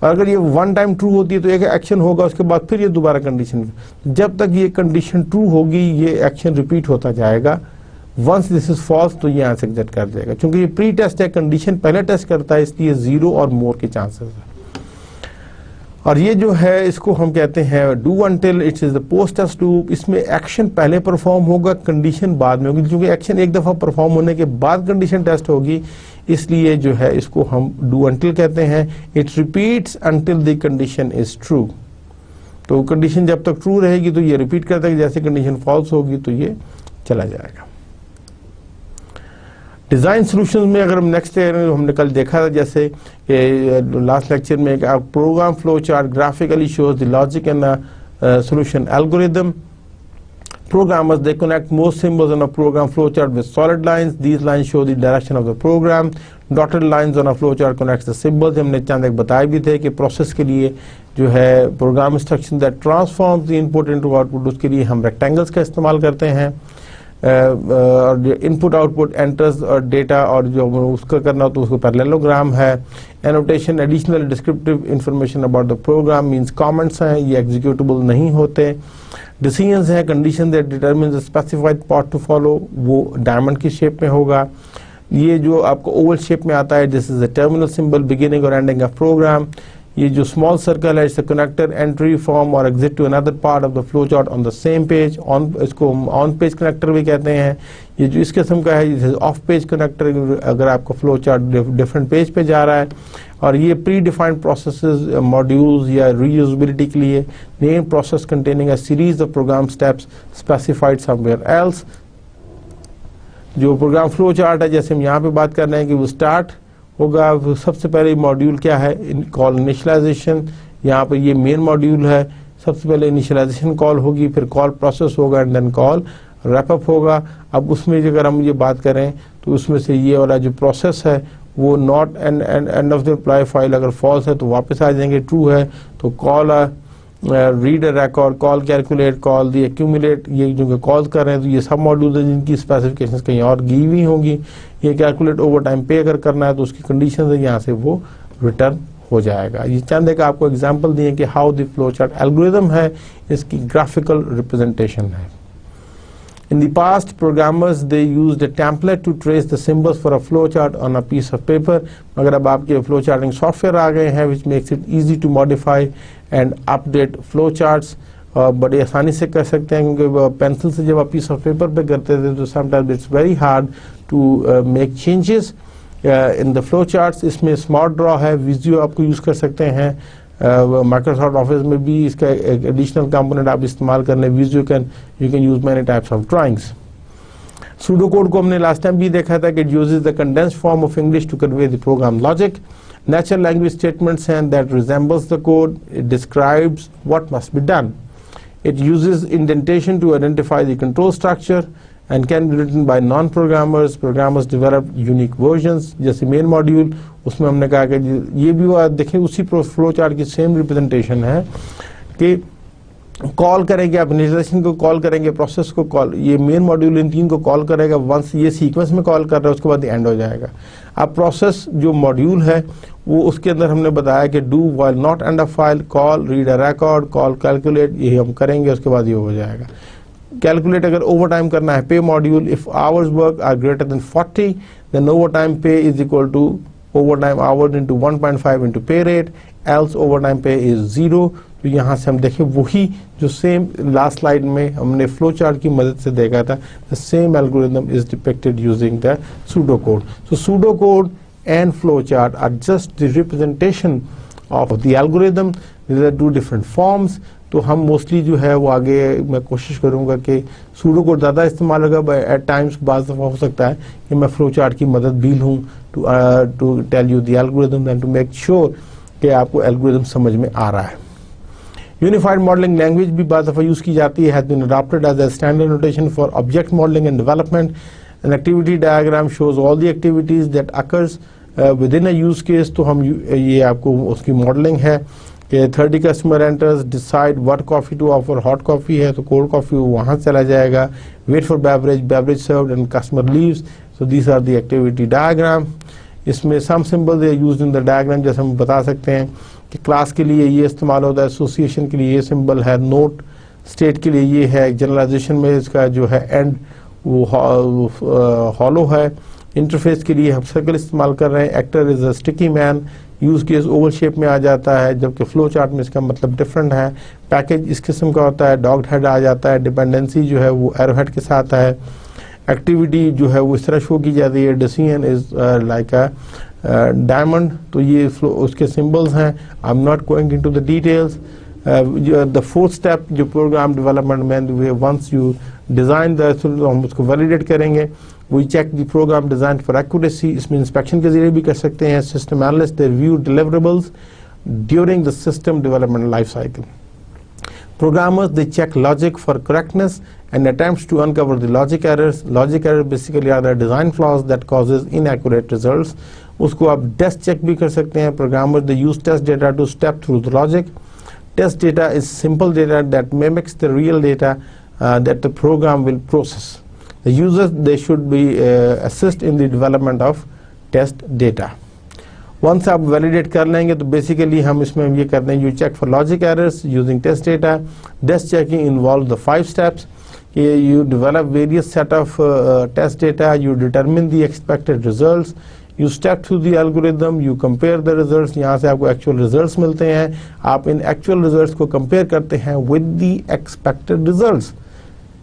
और अगर ये वन टाइम ट्रू होती है तो एक एक्शन होगा, उसके बाद फिर ये दोबारा कंडीशन, जब तक ये कंडीशन ट्रू होगी ये एक्शन रिपीट होता जाएगा। वंस दिस इज फॉल्स तो ये आंसर एग्जिट कर जाएगा। क्योंकि ये प्री टेस्ट है, कंडीशन पहले टेस्ट करता है, इसलिए जीरो और मोर के चांसेस है। और ये जो है इसको हम कहते हैं do until, it's is the post test loop. इसमें एक्शन पहले परफॉर्म होगा, कंडीशन बाद में होगी। क्योंकि एक्शन एक दफा परफॉर्म होने के बाद कंडीशन टेस्ट होगी, इसलिए जो है इसको हम डू अनटिल कहते हैं। It repeats until the condition is true. तो कंडीशन जब तक ट्रू रहेगी तो ये रिपीट करता है, जैसे कंडीशन फॉल्स होगी तो ये चला जाएगा। डिजाइन सॉल्यूशंस में अगर हम नेक्स्ट हमने कल देखा था, जैसे लास्ट लेक्चर में program flow chart graphically shows the logic and solution algorithm. Programmers, they connect most symbols on a program flowchart with solid lines. These lines show the direction of the program. Dotted lines on a flowchart connects the symbols. हमने चंद एक बताए भी थे कि process के लिए जो है programme instruction that transforms the input into output, उसके लिए हम रेक्टेंगल्स का इस्तेमाल करते हैं। और जो इनपुट आउटपुट एंटर्स और डेटा और जो उसका करना हो तो उसको पैरेललोग्राम है। Annotation additional descriptive information about the program means comments हैं, ये एग्जीक्यूटेबल नहीं होते। डिसीजंस है condition that determines the specified path to follow, वो डायमंड की शेप में होगा। ये जो आपको ओवल शेप में आता है, this is the terminal symbol beginning और एंडिंग ऑफ प्रोग्राम। ये जो स्मॉल सर्कल है, it's a connector entry from और exit to another part of the flow chart on the same page. On, इसको on page connector भी कहते हैं। ये जो इस किस्म का है ऑफ पेज कनेक्टर, अगर आपका फ्लो चार्ट डिफरेंट पेज पे जा रहा है। और ये प्री डिफाइंड प्रोसेसेस मॉड्यूल्स या रीयूजेबिलिटी के लिए name process containing a series of program steps specified somewhere else. जो प्रोग्राम फ्लो चार्ट है, जैसे हम यहाँ पे बात कर रहे हैं कि वो स्टार्ट होगा, सबसे पहले मॉड्यूल क्या है, कॉल इनिशियलाइजेशन। यहाँ पर ये मेन मॉड्यूल है, सबसे पहले इनिशियलाइजेशन कॉल होगी, फिर कॉल प्रोसेस होगा and then call wrap up होगा। अब उसमें अगर हम ये बात करें तो उसमें से ये वाला जो प्रोसेस है वो not end of the reply file अगर फॉल्स है तो वापस आ जाएंगे, ट्रू है तो call read record, call calculate, call the accumulate. ये जो कॉल कर रहे हैं तो ये सब मॉड्यूल है जिनकी स्पेसिफिकेशंस कहीं और दी हुई होंगी। ये कैलकुलेट ओवर टाइम पे अगर करना है तो उसकी कंडीशन है, यहाँ से वो रिटर्न हो जाएगा। ये चंद एक आपको एग्जांपल दिए कि how the flow chart algorithm है, इसकी ग्राफिकल रिप्रेजेंटेशन है। In the past, programmers they used a template to trace the symbols for a flowchart on a piece of paper. मगर अब आपके flow charting software आ गए हैं, which makes it easy to modify and update flowcharts. बड़ी आसानी से कर सकते हैं, क्योंकि पेंसिल से जब आप piece of paper पे करते थे तो sometimes it's very hard to make changes in the flowcharts. इसमें Smart Draw है, Visio आपको यूज कर सकते हैं। माइक्रोसॉफ्ट ऑफिस में भी इसका एक एडिशनल कंपोनेंट आप इस्तेमाल कर लें, visual you can use many types of drawings. Pseudo code को हमने लास्ट टाइम भी देखा था कि it uses the condensed form of English to convey the program logic. Natural language statements हैं that resembles the code, it describes what must be done. It uses indentation to identify the control structure and can be written by non-programmers. Programmers develop unique versions. जैसे main module उसमें हमने कहा कि ये भी देखें उसी फ्लो चार्ट की सेम रिप्रेजेंटेशन है कि कॉल करेंगे आप इनिशियलाइजेशन को, कॉल करेंगे प्रोसेस को, कॉल ये मेन मॉड्यूल इन तीन को कॉल करेगा। वंस ये सीक्वेंस में कॉल कर रहा है उसके बाद एंड हो जाएगा। अब प्रोसेस जो मॉड्यूल है वो उसके अंदर हमने बताया कि do while not and a file, call read a record, call calculate, ये हम करेंगे उसके बाद ये हो जाएगा। कैलकुलेट अगर ओवर टाइम करना है, pay module if hours work are greater than 40 then overtime pay is equal to overtime hours into 1.5 into pay rate, else overtime pay is 0। तो यहाँ से हम देखें वही जो सेम लास्ट स्लाइड में हमने फ्लो चार्ट की मदद से देखा था, the same algorithm is depicted using the pseudo code. So pseudo code and flow chart are just the representation of the algorithm, these are two different forms. तो हम mostly जो है वो आगे मैं कोशिश करूंगा कि सूडो कोड ज़्यादा इस्तेमाल होगा। एट टाइम्स बाज़ दफ़ा हो सकता है कि मैं फ्लो चार्ट की मदद भी लूँ to tell you the algorithm and to make sure कि आपको एल्गोरिथम समझ में आ रहा है। यूनिफाइड मॉडलिंग लैंग्वेज भी बाज़ दफ़ा यूज़ की जाती है, has been adopted as a standard notation for object modelling and development. An activity diagram shows all the activities that occurs with in a use case. तो हम ये आपको उसकी मॉडलिंग है। कि 30 customer enters, decide what coffee to offer, hot coffee है तो cold coffee वहाँ चला जाएगा, wait for beverage, beverage served and customer leaves. So these are the activity diagram. इसमें सम symbol they used in the diagram, जैसे हम बता सकते हैं कि क्लास के लिए ये इस्तेमाल होता है, एसोसिएशन के लिए ये सिंबल है, नोट स्टेट के लिए ये है, जनरलाइजेशन में इसका जो है एंड वो हॉलो है, इंटरफेस के लिए हम सर्कल इस्तेमाल कर रहे हैं, actor is a sticky man, use case Oval shape में आ जाता है, जबकि फ्लो चार्ट में इसका मतलब डिफरेंट है. पैकेज इस किस्म का होता है, डॉग हेड आ जाता है, डिपेंडेंसी जो है वो एरो हेड के साथ है, एक्टिविटी जो है वो इस तरह शो की जाती है, decision is like a diamond. तो ये उसके सिंबल्स हैं. I am not going into the details. The fourth step जो प्रोग्राम डेवलपमेंट में, वंस यू डिज़ाइन द, हम उसको वैलिडेट करेंगे. We check the program design for accuracy. इसमें इंस्पेक्शन के जरिए भी कर सकते हैं. System analyst they review deliverables during the system development life cycle. Programmers, they check logic for correctness and attempts to uncover the logic errors. Logic errors basically are the design flaws that causes inaccurate results. उसको आप test check भी कर सकते हैं. Programmers, they use test data to step through the logic. Test data is simple data that mimics the real data that the program will process. The users, they should be assist in the development of test data. Once आप validate कर लेंगे तो basically हम इसमें ये करते हैं, you check for logic errors using test data. Test checking involve the 5 steps. You develop various set of test data, you determine the expected results, you step through the algorithm, you compare the results. यहाँ से आपको actual results मिलते हैं, आप इन actual results को compare करते हैं with the expected results.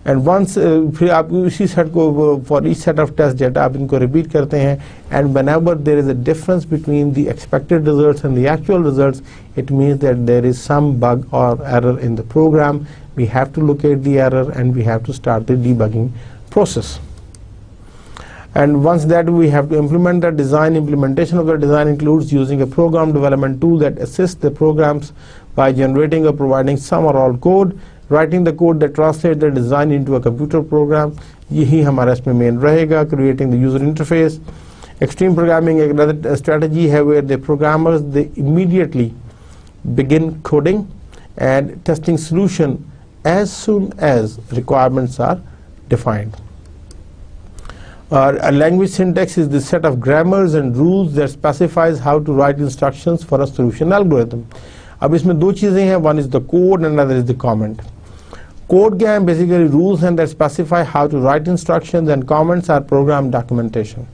And once फिर आप इसी सेट को for each set of test data आप इनको रिपीट करते हैं. And whenever there is a difference between the expected results and the actual results, it means that there is some bug और error in the program. We have to locate the error and we have to start the debugging process. And once that we have to implement the design. Implementation of the design includes using a program development tool that assists the programs by generating or providing some or all code, writing the code that translates the design into a computer program. यही हमारा इसमें main रहेगा. Creating the user interface. Extreme programming एक another strategy है where the programmers they immediately begin coding and testing solution as soon as requirements are defined. A language syntax is the set of grammars and rules that specifies how to write instructions for a solution algorithm. अब इसमें दो चीजें हैं, one is the code and another is the comment. Code क्या है? Basically rules and that specify how to write instructions and comments are program documentation.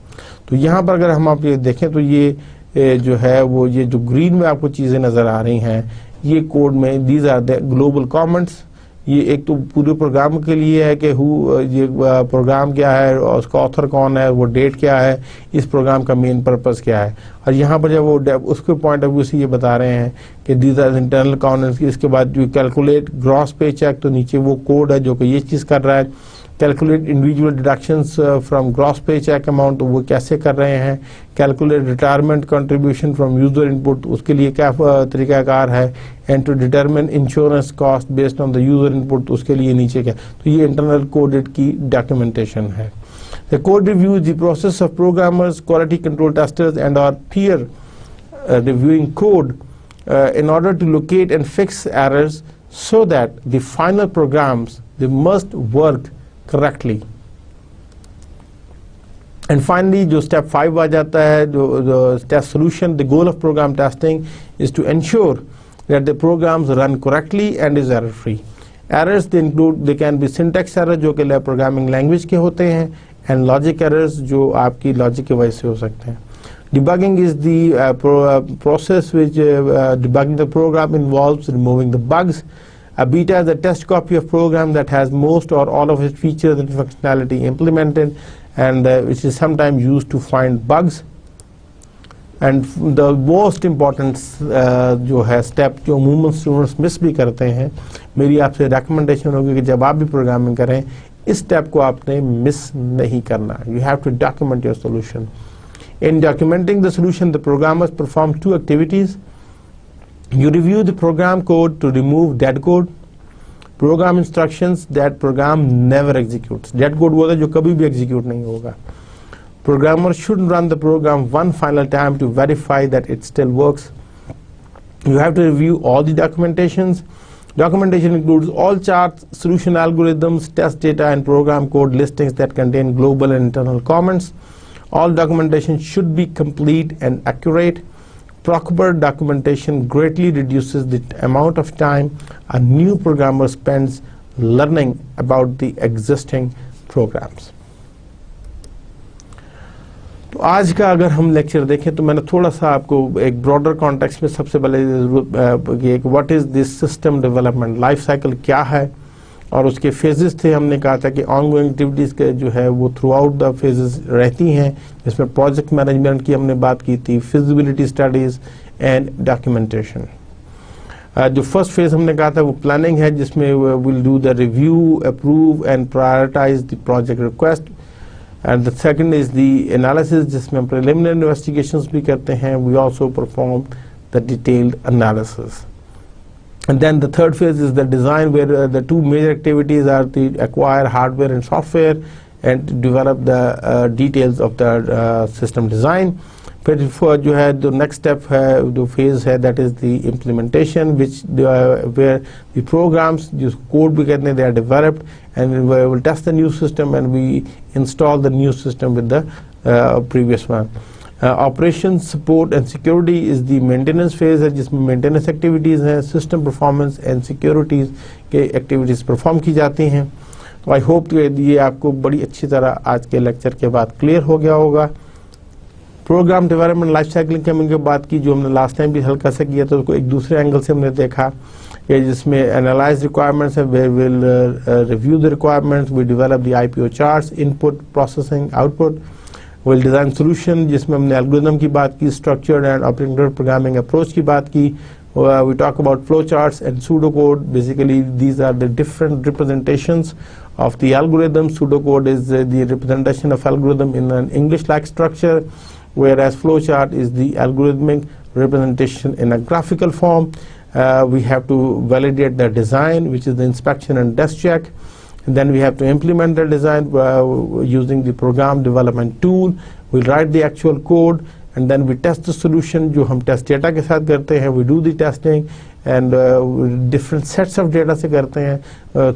तो यहाँ पर अगर हम आप ये देखें तो ये जो है वो ये जो ग्रीन में आपको चीजें नजर आ रही हैं, ये कोड में these are the global comments. ये एक तो पूरे प्रोग्राम के लिए है कि ये प्रोग्राम क्या है और उसका ऑथर कौन है, वो डेट क्या है, इस प्रोग्राम का मेन पर्पस क्या है. और यहाँ पर जब वो उसके पॉइंट ऑफ व्यू से ये बता रहे हैं कि दीज आर इंटरनल कॉन्टेंट्स. इसके बाद जो कैलकुलेट ग्रॉस पे चेक, तो नीचे वो कोड है जो कि ये चीज़ कर रहा है. Calculate individual deductions from gross pay check amount, तो वो कैसे कर रहे हैं. Calculate retirement contribution from user input, उसके लिए क्या तरीकाकार है. And to determine insurance cost based on the user input, उसके लिए नीचे क्या. तो ये इंटरनल कोडेड की डॉक्यूमेंटेशन है. The code review is the process of programmers, quality control testers and our peer reviewing code in order to locate and fix errors so that the final programs they must work correctly. And finally जो step 5 आ जाता है, जो test solution, the goal of program testing is to ensure that the programs run correctly and is error free. Errors they include, they can be syntax error जो कि programming language के होते हैं, and logic errors जो आपकी logic की वजह से हो सकते हैं. Debugging is the process which debugging the program involves removing the bugs. A beta is a test copy of program that has most or all of its features and functionality implemented, and which is sometimes used to find bugs. And the most important जो है step जो अमूमन students miss भी करते हैं, मेरी आपसे recommendation होगी कि जब आप भी प्रोग्रामिंग करें इस स्टेप को आपने मिस नहीं करना. You have to document your solution. In documenting the solution, the programmers perform 2 activities. You review the program code to remove dead code, program instructions that program never executes. Dead code वो है जो कभी भी execute नहीं होगा. Programmers should run the program one final time to verify that it still works. You have to review all the documentations. Documentation includes all charts, solution algorithms, test data, and program code listings that contain global and internal comments. All documentation should be complete and accurate. Proper documentation greatly reduces the amount of time a new programmer spends learning about the existing programs. तो आज का अगर हम lecture देखें तो मैंने थोड़ा सा आपको एक ब्रॉडर कॉन्टेक्स्ट में सबसे पहले एक what is this system development life cycle क्या है और उसके फेजेस थे। हमने कहा था कि ऑनगोइंग एक्टिविटीज़ के जो है वो थ्रू आउट द फेजेस रहती हैं, जिसमें प्रोजेक्ट मैनेजमेंट की हमने बात की थी, फिजिबिलिटी स्टडीज़ एंड डॉक्यूमेंटेशन। जो फर्स्ट फेज हमने कहा था वो प्लानिंग है, जिसमें will do the review, approve and prioritise the project request. And the second is the analysis, जिसमें हम प्रिलिमिनरी इन्वेस्टिगेशंस भी करते हैं। We also perform the detailed analysis. And then the third phase is the design, where the two major activities are to acquire hardware and software and to develop the details of the system design. फिर जो है the next step है, जो phase है, that is the implementation, which where the programs, जो code भी कहते हैं, they are developed and we will test the new system and we install the new system with the previous one. Operations, support and security is the maintenance phase है, जिसमें maintenance activities हैं, system performance and securities के activities perform की जाती हैं। तो I hope कि ये आपको बड़ी अच्छी तरह आज के लेक्चर के बाद क्लियर हो गया होगा। प्रोग्राम डेवलपमेंट लाइफ साइकिल की हमने बात की, जो हमने लास्ट टाइम भी हल्का सा किया, तो उसको एक दूसरे एंगल से हमने देखा कि जिसमें एनालाइज रिक्वायरमेंट्स है, we will review the requirements, we develop the IPO charts, input, processing, output. Will design solution, जिसमें हमने एल्गोरिथम की बात की, structured and operator programming approach की बात की। We talk about flow charts and pseudo code. Basically these are the different representations of the algorithm. Pseudocode is the representation of algorithm in an English-like structure, whereas flowchart is the algorithmic representation in a graphical form. We have to validate the design, which is the inspection and test check. And then we have to implement the design using the program development tool. We'll write the actual code and then we test the solution, जो हम test data के साथ करते हैं. We do the testing and different sets of data से करते हैं,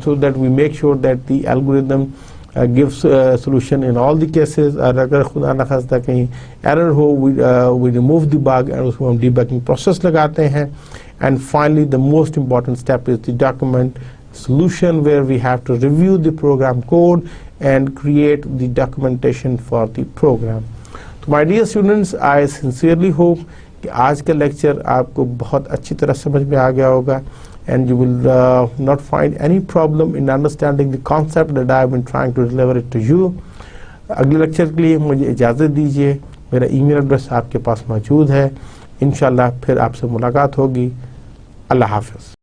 so that we make sure that the algorithm gives solution in all the cases. और अगर खुदा न खास्ता कहीं error हो, we remove the bug and उसको हम debugging process लगाते हैं. And finally, the most important step is the document solution, where we have to review the program code and create the documentation for the program. So my dear students, I sincerely hope कि आज का lecture आपको बहुत अच्छी तरह समझ में आ गया होगा, and you will not find any problem in understanding the concept that I have been trying to deliver it to you. अगले लेक्चर के लिए मुझे इजाज़त दीजिए। मेरा ईमेल एड्रेस आपके पास मौजूद है। इंशाल्लाह फिर आपसे मुलाकात होगी। अल्लाह हाफ़िज़।